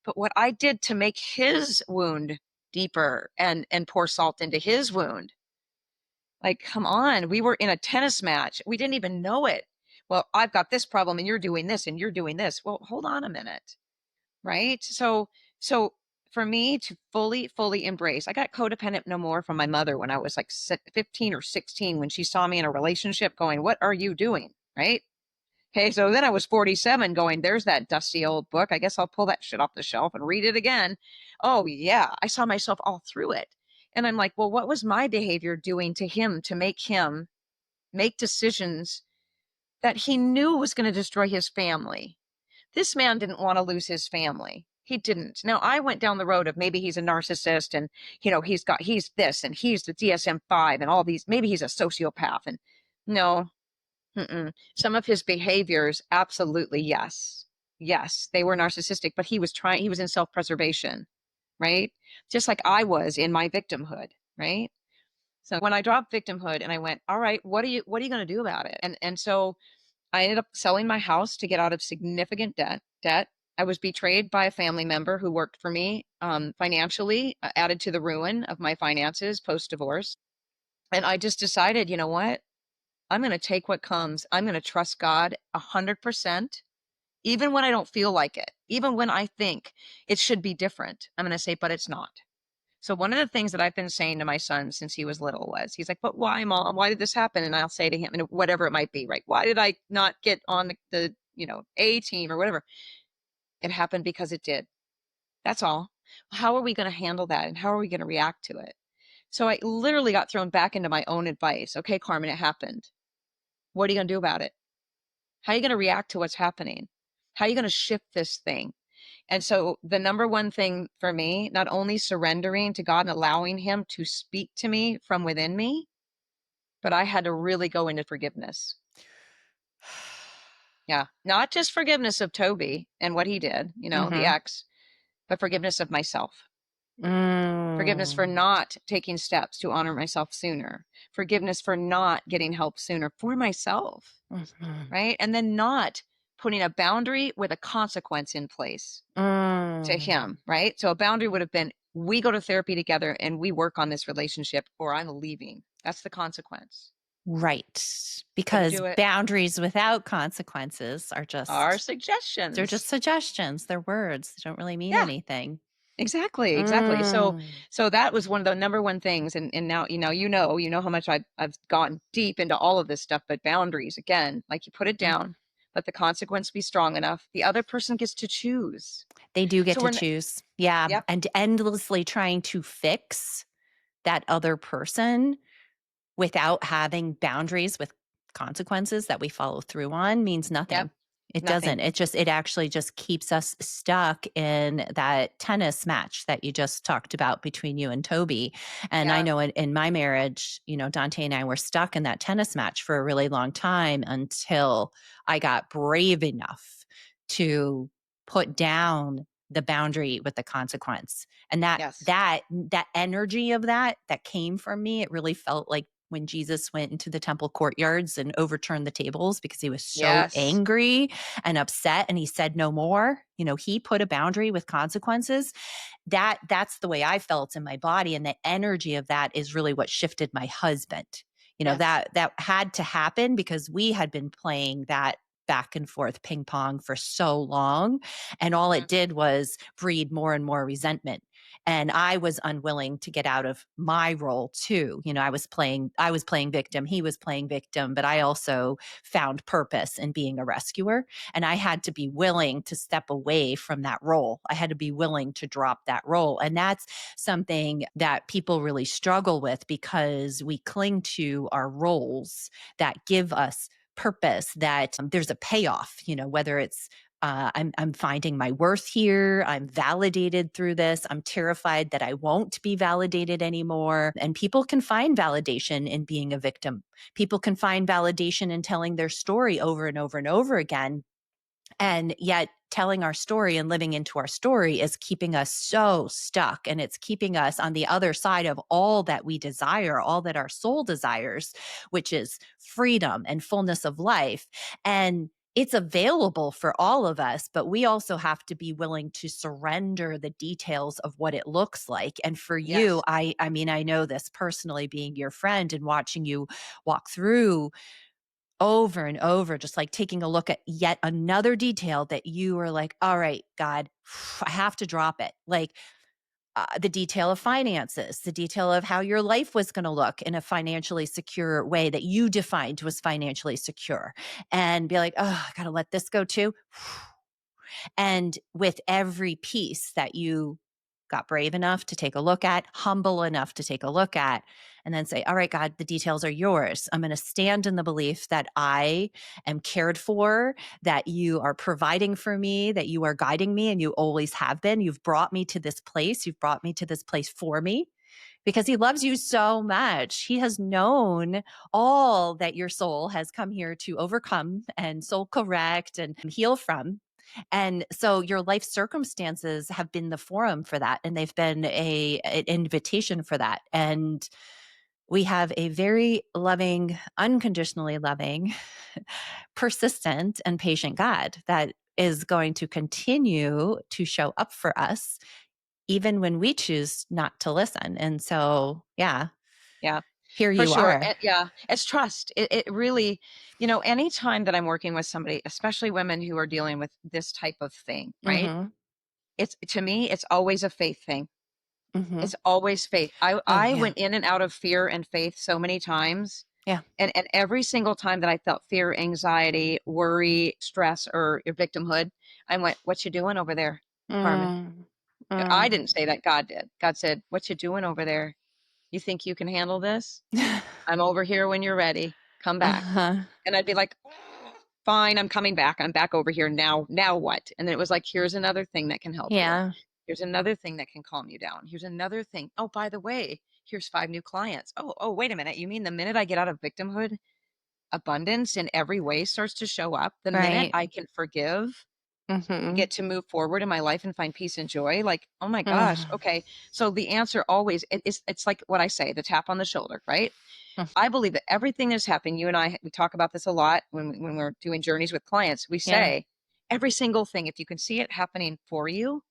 but what I did to make his wound deeper and pour salt into his wound. Like, come on, we were in a tennis match. We didn't even know it. Well, I've got this problem and you're doing this and you're doing this. Well, hold on a minute, right? So for me to fully embrace, I got codependent no more from my mother when I was like 15 or 16 when she saw me in a relationship going, "What are you doing?" Right? Okay, so then I was 47 going, there's that dusty old book. I guess I'll pull that shit off the shelf and read it again. Oh, yeah. I saw myself all through it. And I'm like, well, what was my behavior doing to him make decisions that he knew was going to destroy his family? This man didn't want to lose his family. He didn't. Now I went down the road of maybe he's a narcissist and he's this and he's the DSM-5 and all these, maybe he's a sociopath. And no, some of his behaviors, absolutely, yes. Yes, they were narcissistic, but he was in self-preservation, right? Just like I was in my victimhood, right? So when I dropped victimhood and I went, all right, what are you going to do about it? And so I ended up selling my house to get out of significant debt. I was betrayed by a family member who worked for me financially, added to the ruin of my finances post-divorce. And I just decided, you know what? I'm going to take what comes. I'm going to trust God 100%, even when I don't feel like it, even when I think it should be different. I'm going to say, but it's not. So one of the things that I've been saying to my son since he was little was, he's like, but why, Mom? Why did this happen? And I'll say to him, and whatever it might be, right? Why did I not get on the A team or whatever? It happened because it did. That's all. How are we going to handle that? And how are we going to react to it? So I literally got thrown back into my own advice. Okay, Carmen, it happened. What are you going to do about it? How are you going to react to what's happening? How are you going to shift this thing? And so the number one thing for me, not only surrendering to God and allowing him to speak to me from within me, but I had to really go into forgiveness. Yeah. Not just forgiveness of Toby and what he did, the Mhm. ex, but forgiveness of myself. Forgiveness for Mm. not taking steps to honor myself sooner. Forgiveness for not getting help sooner for myself, Mhm. right? And then not putting a boundary with a consequence in place to Mm. him, right? So a boundary would have been, we go to therapy together and we work on this relationship, or I'm leaving. That's the consequence. Right. Couldn't Because do it. boundaries without consequences are Our they're just suggestions. suggestions. They're words. They don't really mean Yeah, anything. exactly, exactly. So Mm. so that was one of the number one things. And now, you know how much I've gotten deep into all of this stuff, but boundaries, again, like you put it Mm. down, let the consequence be strong enough. The other person gets to choose. They do get So to we're choose. Yeah, yep, and endlessly trying to fix that other person without having boundaries with consequences that we follow through on means yep, nothing. It nothing. doesn't. It actually just keeps us stuck in that tennis match that you just talked about between you and Toby. And I Yeah. know in my marriage, Dante and I were stuck in that tennis match for a really long time until I got brave enough to put down the boundary with the consequence. And Yes. that energy of that came from me. It really felt like when Jesus went into the temple courtyards and overturned the tables because he was so Yes. angry and upset and he said no more. He put a boundary with consequences. That's the way I felt in my body, and the energy of that is really what shifted my husband. Yes. That had to happen because we had been playing that back and forth ping pong for so long, and all Mhm. it did was breed more and more resentment, and I was unwilling to get out of my role too. I was playing victim, he was playing victim, but I also found purpose in being a rescuer, and I had to be willing to step away from that role. I had to be willing to drop that role. And that's something that people really struggle with because we cling to our roles that give us purpose, that there's a payoff, whether it's I'm finding my worth here. I'm validated through this. I'm terrified that I won't be validated anymore. And people can find validation in being a victim. People can find validation in telling their story over and over and over again. And yet, telling our story and living into our story is keeping us so stuck. And it's keeping us on the other side of all that we desire, all that our soul desires, which is freedom and fullness of life. And it's available for all of us, but we also have to be willing to surrender the details of what it looks like. And for you, Yes. I mean, I know this personally, being your friend and watching you walk through over and over, just like taking a look at yet another detail that you are like, all right, God, I have to drop it. Like the detail of finances, the detail of how your life was going to look in a financially secure way that you defined was financially secure, and be like, oh, I got to let this go too. And with every piece that you got brave enough to take a look at, humble enough to take a look at, and then say, all right, God, the details are yours. I'm going to stand in the belief that I am cared for, that you are providing for me, that you are guiding me, and you always have been. You've brought me to this place. You've brought me to this place for me because he loves you so much. He has known all that your soul has come here to overcome and soul correct and heal from. And so your life circumstances have been the forum for that, and they've been an invitation for that. And we have a very loving, unconditionally loving, persistent, and patient God that is going to continue to show up for us even when we choose not to listen. And so, yeah, Yeah. here For you sure. are. Yeah. It's trust. It really, anytime that I'm working with somebody, especially women who are dealing with this type of thing, right? Mhm. It's, to me, it's always a faith thing. Mhm. It's always faith. I Oh, I yeah. went in and out of fear and faith so many times. Yeah. And every single time that I felt fear, anxiety, worry, stress, or your victimhood, I went, "What you doing over there, Carmen?" Mm. I Mm. didn't say that, God did. God said, "What you doing over there? You think you can handle this? I'm over here when you're ready. Come back." Uh-huh. And I'd be like, "Fine, I'm coming back. I'm back over here now. Now what?" And then it was like, "Here's another thing that can help you. Yeah. Here's another thing that can calm you down. Here's another thing. Oh, by the way, here's 5 new clients. Oh, wait a minute. You mean the minute I get out of victimhood, abundance in every way starts to show up? The minute Right. I can forgive, Mhm. get to move forward in my life and find peace and joy. Like, oh my gosh, Mm. okay. So the answer always it's like what I say, the tap on the shoulder, right? Mm. I believe that everything that's happening, you and I, we talk about this a lot when we're doing journeys with clients. We Yeah. say every single thing, if you can see it happening for you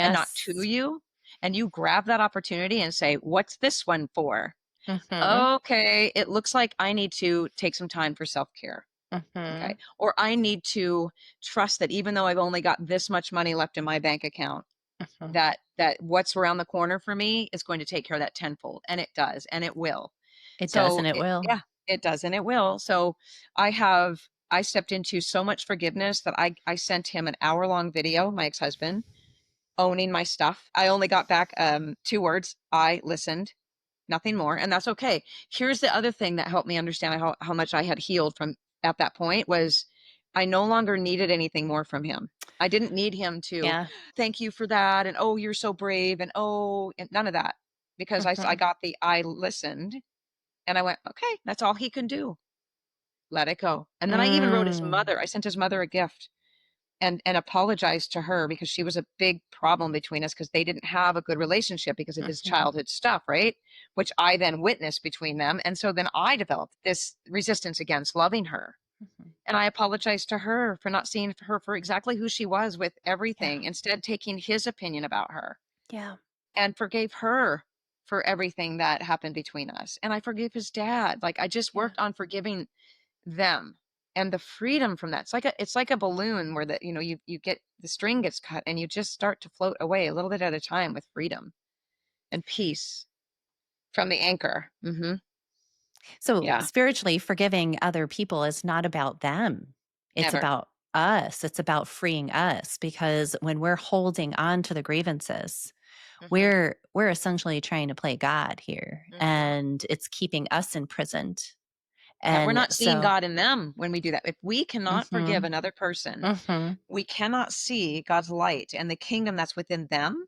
and not to Yes. you, and you grab that opportunity and say, what's this one for? Mhm. Okay, it looks like I need to take some time for self-care. Okay. Mhm. Or I need to trust that even though I've only got this much money left in my bank account, Mhm. that what's around the corner for me is going to take care of that tenfold. And it does, and it will. It does So and it will. yeah, it does and it will. So I stepped into so much forgiveness that I sent him an hour-long video, my ex-husband, owning my stuff. I only got back 2 words. I listened, nothing more, and that's okay. Here's the other thing that helped me understand how much I had healed from at that point was I no longer needed anything more from him. I didn't need him to Yeah. thank you for that and oh you're so brave and oh and none of that because I Mhm. got the I listened and I went okay that's all he can do. Let it go. And then I even wrote his Mm. mother. I sent his mother a gift and apologized to her because she was a big problem between us because they didn't have a good relationship because of his Mhm. childhood stuff, right? Which I then witnessed between them. And so then I developed this resistance against loving her. Mhm. And I apologized to her for not seeing her for exactly who she was with Yeah. everything, instead taking his opinion about her Yeah. and forgave her for everything that happened between us. And I forgave his dad. Like I just Yeah. worked on forgiving them and the freedom from that. It's like a balloon where you get the string gets cut and you just start to float away a little bit at a time with freedom and peace from the anchor. So, Yeah, spiritually, forgiving other people is not about them. It's never. about us. It's about freeing us because when we're holding on to the grievances, hmm we're essentially trying to play God here hmm and it's keeping us imprisoned. Yeah, we're And not seeing so God in them when we do that. If we cannot forgive mhm. another person, Mhm. we cannot see God's light and the kingdom that's within them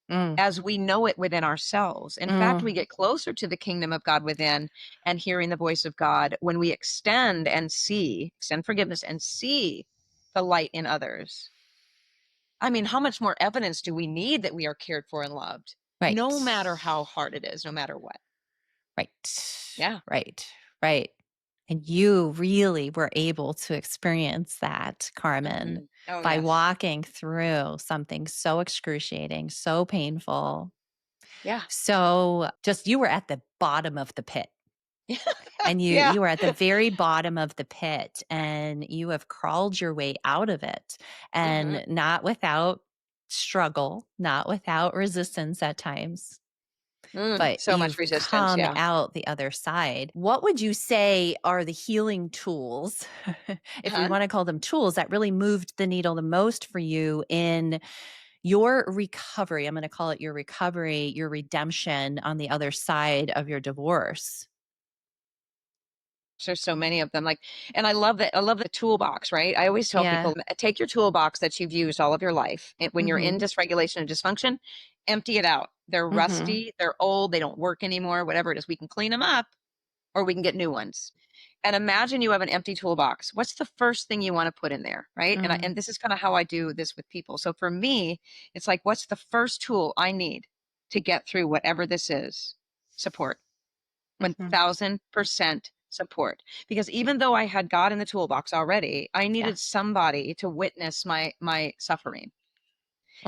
Mm. as we know it within ourselves. In fact, Mm. we get closer to the kingdom of God within and hearing the voice of God when we extend forgiveness and see the light in others. I mean, how much more evidence do we need that we are cared for and loved, no Right. matter how hard it is, no matter what? Right. Yeah. Right. Right. And you really were able to experience that, Carmen, Oh, by yes. walking through something so excruciating, so painful. Yeah. So just you were at the bottom of the pit. And you Yeah. you were at the very bottom of the pit and you have crawled your way out of it hmm and not without struggle, not without resistance at times, but So much you've resistance. come Yeah. out the other side. What would you say are the healing tools, if we Huh? want to call them tools, that really moved the needle the most for you in your recovery? I'm going to call it your recovery, your redemption on the other side of your divorce. There's so many of them. Like, and I love the toolbox, right? I always tell Yeah. people, take your toolbox that you've used all of your life. And when you're in Mhm. dysregulation and dysfunction, empty it out. They're Mhm. rusty, they're old, they don't work anymore, whatever it is. We can clean them up or we can get new ones. And imagine you have an empty toolbox. What's the first thing you want to put in there, right? Mm. And this is kind of how I do this with people. So for me, it's like, what's the first tool I need to get through whatever this is? Support. Mhm. 1000% support. Because even though I had God in the toolbox already, I Yeah. needed somebody to witness my suffering.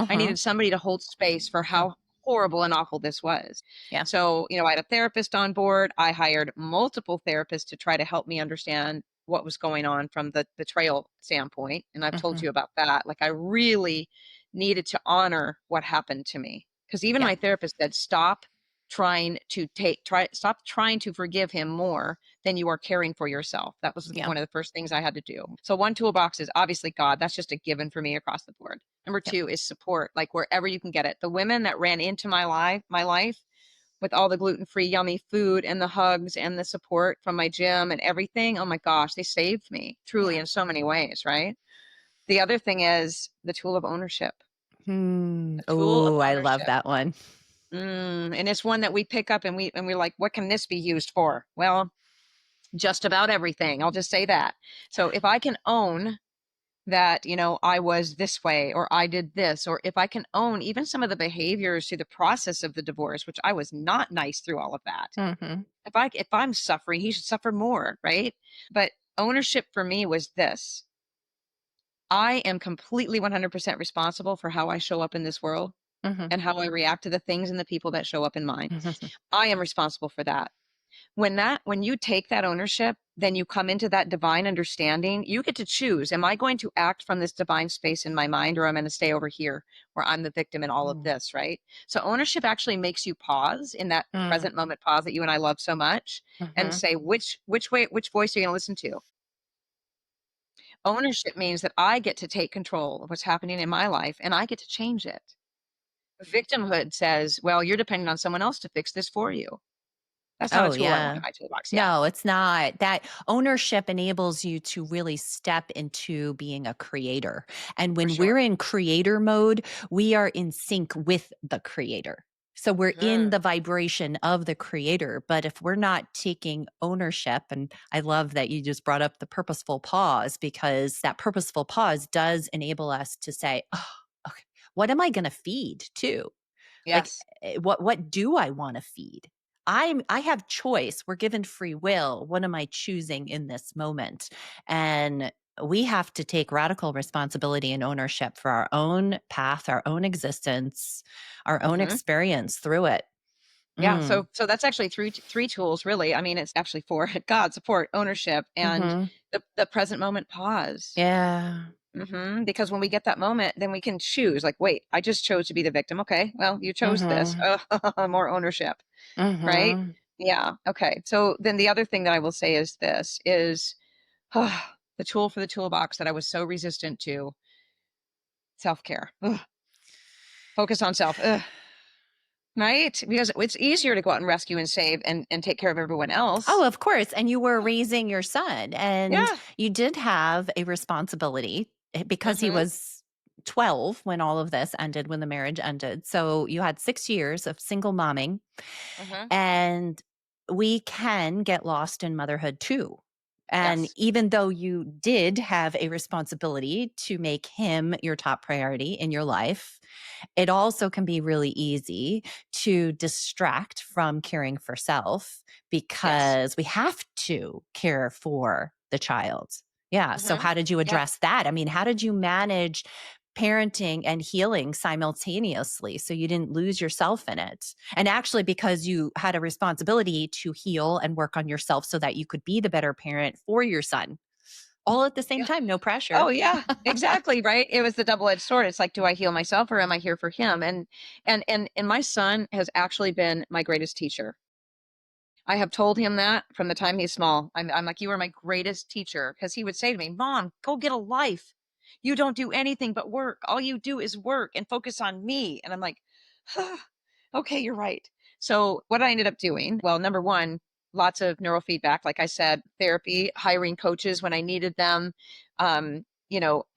I Mhm. needed somebody to hold space for Mm. how horrible and awful this was. Yeah. So, I had a therapist on board. I hired multiple therapists to try to help me understand what was going on from the betrayal standpoint. And I've told Mhm. you about that. Like, I really needed to honor what happened to me. Because even Yeah. my therapist said, stop trying to forgive him more than you are caring for yourself. That was Yeah. one of the first things I had to do. So one toolbox is obviously God. That's just a given for me across the board. Number Yep. two is support, like wherever you can get it. The women that ran into my life with all the gluten-free yummy food and the hugs and the support from my gym and everything, oh my gosh, they saved me truly Yeah. in so many ways, right? The other thing is the tool of ownership. Hmm. The tool of Oh, I love ownership. that one. And it's one that we pick up and we're like, what can this be used for? Well, just about everything. I'll just say that. So if I can own that, I was this way or I did this, or if I can own even some of the behaviors through the process of the divorce, which I was not nice through all of that. Mhm. If I'm suffering, he should suffer more, right? But ownership for me was this. I am completely 100% responsible for how I show up in this world Mhm. and how I react to the things and the people that show up in mine. Mhm. I am responsible for that. When you take that ownership, then you come into that divine understanding. You get to choose, am I going to act from this divine space in my mind, or I'm going to stay over here where I'm the victim in all of Mm. this, right? So ownership actually makes you pause in that Mm. present moment pause that you and I love so much, and Mhm. say which voice are you going to listen to. Ownership means that I get to take control of what's happening in my life and I get to change it. Victimhood says, well, you're depending on someone else to fix this for you. That's not a Oh, tool I want yeah. in my toolbox. Yeah. No, it's not. That ownership enables you to really step into being a creator. And For when sure. we're in creator mode, we are in sync with the creator. So we're in Mhm. the vibration of the creator. But if we're not taking ownership, and I love that you just brought up the purposeful pause, because that purposeful pause does enable us to say, oh, okay, what am I going to feed too? Like, Yes. what do I wanna feed? I have choice, we're given free will. What am I choosing in this moment? And we have to take radical responsibility and ownership for our own path, our own existence, our own Mhm. experience through it. Yeah, Mm. so that's actually three tools really. I mean, it's actually four. God, support, ownership, and Mhm. the present moment pause. Yeah. Because when we get that moment, then we can choose, like, wait, I just chose to be the victim. Okay, well, you chose this. Mhm. More ownership, right? Mhm. Yeah. Okay. So then the other thing that I will say is this is the tool for the toolbox that I was so resistant to, self-care. Focus on self. Right? Because it's easier to go out and rescue and save and take care of everyone else. Oh, of course, and you were raising your son, and Yeah. you did have a responsibility, because he Mhm. was 12 when all of this ended, when the marriage ended, so you had 6 years of single momming, Mhm. and we can get lost in motherhood too. And Yes. even though you did have a responsibility to make him your top priority in your life, it also can be really easy to distract from caring for self, Yes. because we have to care for the child. Yeah. So, Mhm. how did you Yeah. address that? I mean, how did you manage parenting and healing simultaneously so you didn't lose yourself in it? And actually, because you had a responsibility to heal and work on yourself so that you could be the better parent for your son, all at the same Yeah. time, no Oh, pressure. yeah. Exactly, right? It was the double-edged sword. It's like, do I heal myself or am I here for him? And my son has actually been my greatest teacher. I have told him that from the time he's small. I'm like, "You are my greatest teacher," because he would say to me, "Mom, go get a life. You don't do anything but work. All you do is work and focus on me." And I'm like, "Okay, you're right." So what I ended up doing, well, number one, lots of neurofeedback, like I said, therapy, hiring coaches when I needed them. And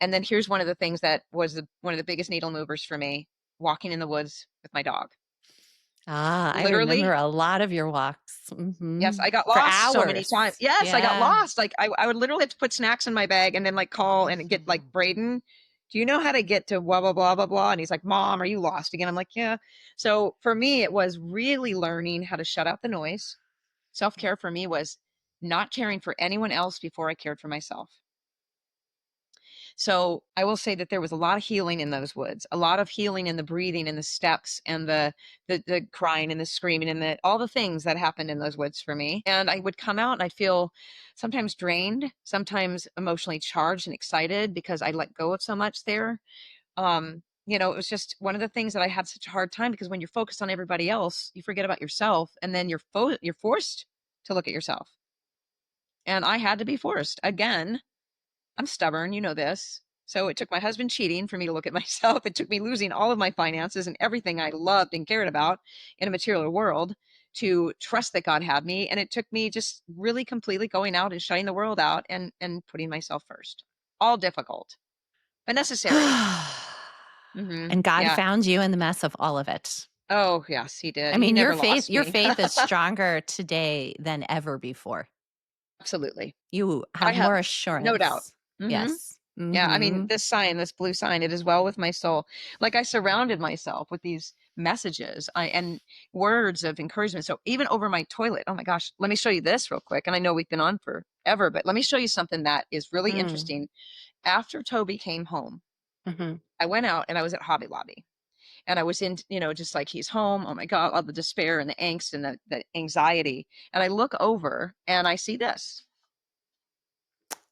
then here's one of the things that was one of the biggest needle movers for me, walking in the woods with my dog. Ah, I remember Literally. a lot of your walks. Yes, Mhm. I got For lost so many times. hours. Yes, I got Yeah. lost. Like I would literally have to put snacks in my bag and then like call and get like, Braden, do you know how to get to blah blah blah blah blah? And he's like, Mom, are you lost again? I'm like, yeah. So for me, it was really learning how to shut out the noise. Self-care for me was not caring for anyone else before I cared for myself. So I will say that there was a lot of healing in those woods, a lot of healing in the breathing and the steps and the crying and the screaming and the all the things that happened in those woods for me. And I would come out and I'd feel sometimes drained, sometimes emotionally charged and excited because I let go of so much there. It was just one of the things that I had such a hard time, because when you're focused on everybody else, you forget about yourself, and then you're forced to look at yourself. And I had to be forced again. I'm stubborn, you know this. So it took my husband cheating for me to look at myself. It took me losing all of my finances and everything I loved and cared about in a material world to trust that God had me. And it took me just really completely going out and shutting the world out and putting myself first. All difficult, but necessary. And God Yeah. found you in the mess of all of it. Oh, yes, he did. I He mean, never lost your me. faith is stronger today than ever before. Absolutely. You I have have more no doubt. assurance. hmm Yes. Yeah, I mean, Mhm. this sign, this blue sign, it is well with my soul. Like I surrounded myself with these messages and words of encouragement. So even over my toilet, oh my gosh, let me show you this real quick. And I know we've been on forever, but let me show you something that is really Mm. interesting. After Toby came home, Mhm. I went out and I was at Hobby Lobby and I was in, just like he's home. Oh my God, all the despair and the angst and the anxiety. And I look over and I see this.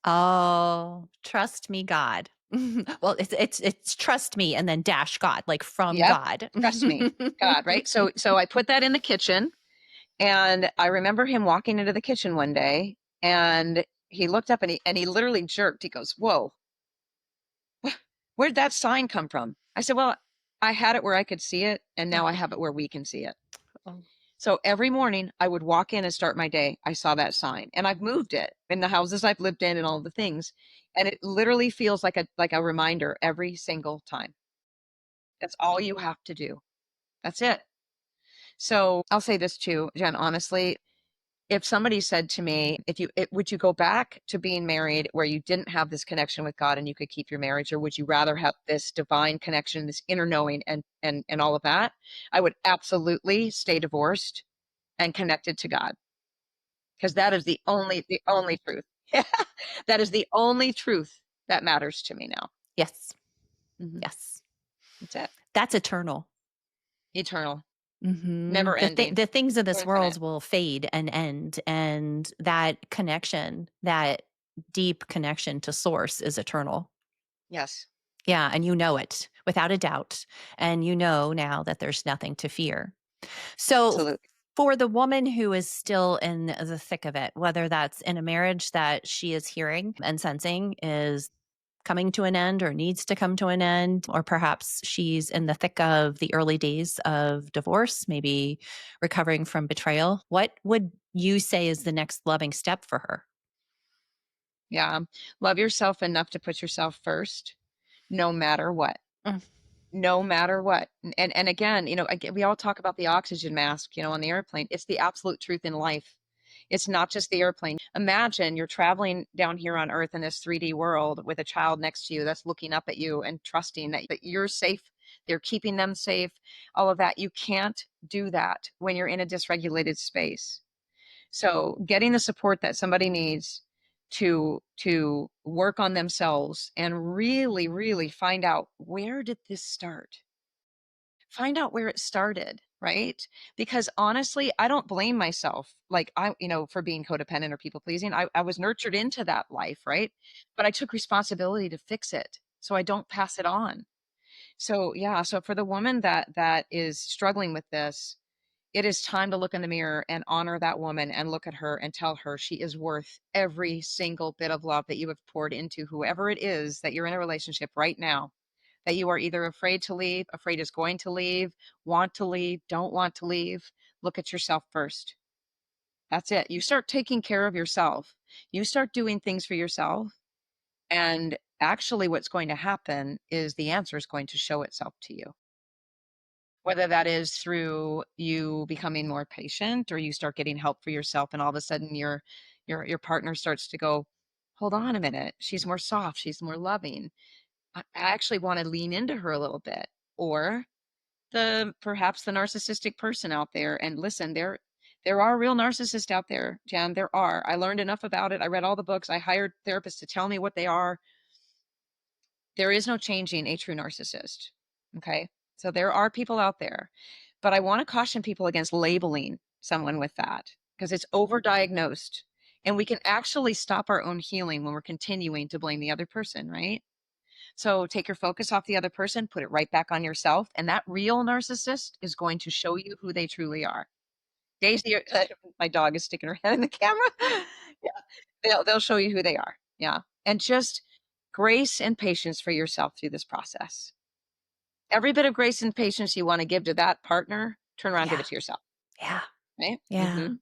Oh, trust me, God. Well, it's trust me and then dash God, like from Yep. God. Trust me, God, right? So I put that in the kitchen. And I remember him walking into the kitchen one day and he looked up and he literally jerked. He goes, "Whoa, where'd that sign come from?" I said, "Well, I had it where I could see it, and now I have it where we can see it." Oh. So every morning I would walk in and start my day. I saw that sign and I've moved it in the houses I've lived in and all the things. And it literally feels like a reminder every single time. That's all you have to do. That's it. So I'll say this too, Jen, honestly, if somebody said to me, would you go back to being married where you didn't have this connection with God and you could keep your marriage, or would you rather have this divine connection, this inner knowing and all of that? I would absolutely stay divorced and connected to God because that is the only truth. That is the only truth that matters to me now. Yes. Hmm. Yes. That's it. That's eternal. Eternal, Mhm. never ending, The things of this infinite. world will fade and end, and that connection, that deep connection to source is eternal. Yes, Yeah, and you know it without a doubt, and you know now that there's nothing to fear. So, absolutely. for the woman who is still in the thick of it, whether that's in a marriage that she is hearing and sensing is coming to an end or needs to come to an end, or perhaps she's in the thick of the early days of divorce, maybe recovering from betrayal, what would you say is the next loving step for her? Yeah. Love yourself enough to put yourself first, no matter what. Mm. No matter what. And again, we all talk about the oxygen mask, on the airplane. It's the absolute truth in life. It's not just the airplane. Imagine you're traveling down here on Earth in this 3D world with a child next to you that's looking up at you and trusting that you're safe. They're keeping them safe, all of that. You can't do that when you're in a dysregulated space. So getting the support that somebody needs to work on themselves and really, really find out, where did this start? Find out where it started, right? Because honestly, I don't blame myself like for being codependent or people pleasing. I was nurtured into that life, right? But I took responsibility to fix it so I don't pass it on. So yeah, so for the woman that is struggling with this, it is time to look in the mirror and honor that woman and look at her and tell her she is worth every single bit of love that you have poured into whoever it is that you're in a relationship right now. That you are either afraid to leave, afraid is going to leave, want to leave, don't want to leave. Look at yourself first. That's it. You start taking care of yourself. You start doing things for yourself. And actually, what's going to happen is the answer is going to show itself to you, whether that is through you becoming more patient or you start getting help for yourself and all of a sudden your partner starts to go, hold on a minute, she's more soft, she's more loving, I actually want to lean into her a little bit. Or perhaps the narcissistic person out there, and listen, there are real narcissists out there, Jan. There are. I learned enough about it. I read all the books. I hired therapists to tell me what they are. There is no changing a true narcissist. Okay. So there are people out there, but I want to caution people against labeling someone with that because it's overdiagnosed. And we can actually stop our own healing when we're continuing to blame the other person, right? So take your focus off the other person, put it right back on yourself. And that real narcissist is going to show you who they truly are. Daisy, my dog is sticking her head in the camera. Yeah, they'll show you who they are. Yeah. And just grace and patience for yourself through this process. Every bit of grace and patience you want to give to that partner, turn around, give Yeah. it to yourself. Yeah. Right? Yeah. Mm-hmm.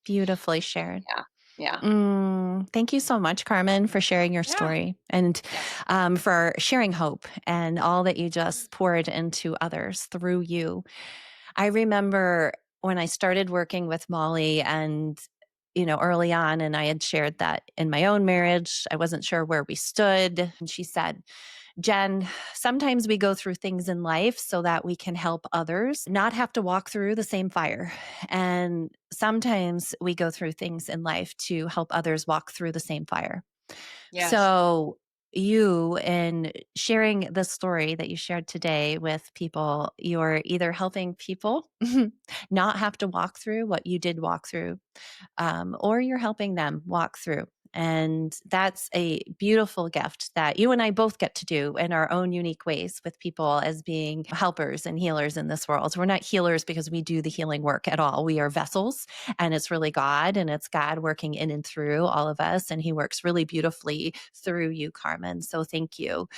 Beautifully shared. Yeah. Yeah. Thank you so much, Carmen, for sharing your Yeah. story and Yes. for sharing hope and all that you just poured into others through you. I remember when I started working with Molly and early on, and I had shared that in my own marriage, I wasn't sure where we stood. And she said, Jen, sometimes we go through things in life so that we can help others not have to walk through the same fire. And sometimes we go through things in life to help others walk through the same fire. Yes. So, you, in sharing the story that you shared today with people, you're either helping people not have to walk through what you did walk through, or you're helping them walk through. And that's a beautiful gift that you and I both get to do in our own unique ways with people as being helpers and healers in this world. We're not healers because we do the healing work at all. We are vessels, and it's really God, and it's God working in and through all of us. And He works really beautifully through you, Carmen. So thank you.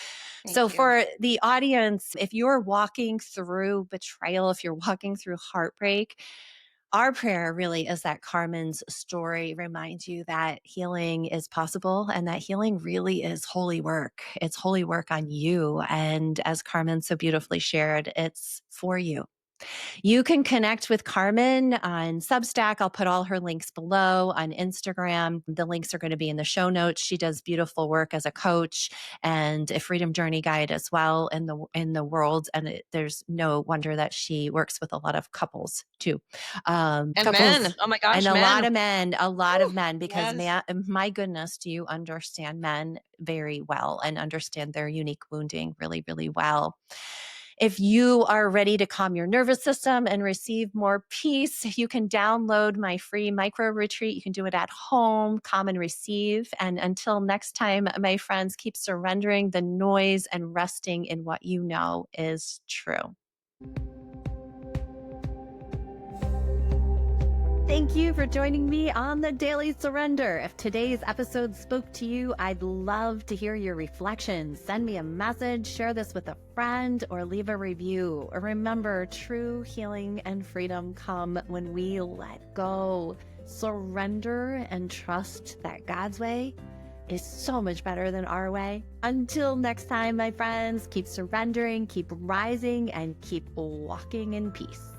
So, Thank you. for the audience, if you're walking through betrayal, if you're walking through heartbreak, our prayer really is that Carmen's story reminds you that healing is possible and that healing really is holy work. It's holy work on you. And as Carmen so beautifully shared, it's for you. You can connect with Carmen on Substack. I'll put all her links below. On Instagram, the links are going to be in the show notes. She does beautiful work as a coach and a freedom journey guide as well in the world. And there's no wonder that she works with a lot of couples too. And men. Couples Oh my and gosh, a lot men. of men, a lot Woo, of men, because yes. my goodness, do you understand men very well and understand their unique wounding really, really well. If you are ready to calm your nervous system and receive more peace, you can download my free micro retreat. You can do it at home, calm and receive. And until next time, my friends, keep surrendering the noise and resting in what you know is true. Thank you for joining me on the Daily Surrender. If today's episode spoke to you, I'd love to hear your reflections. Send me a message, share this with a friend, or leave a review. Remember, true healing and freedom come when we let go, surrender, and trust that God's way is so much better than our way. Until next time, my friends, keep surrendering, keep rising, and keep walking in peace.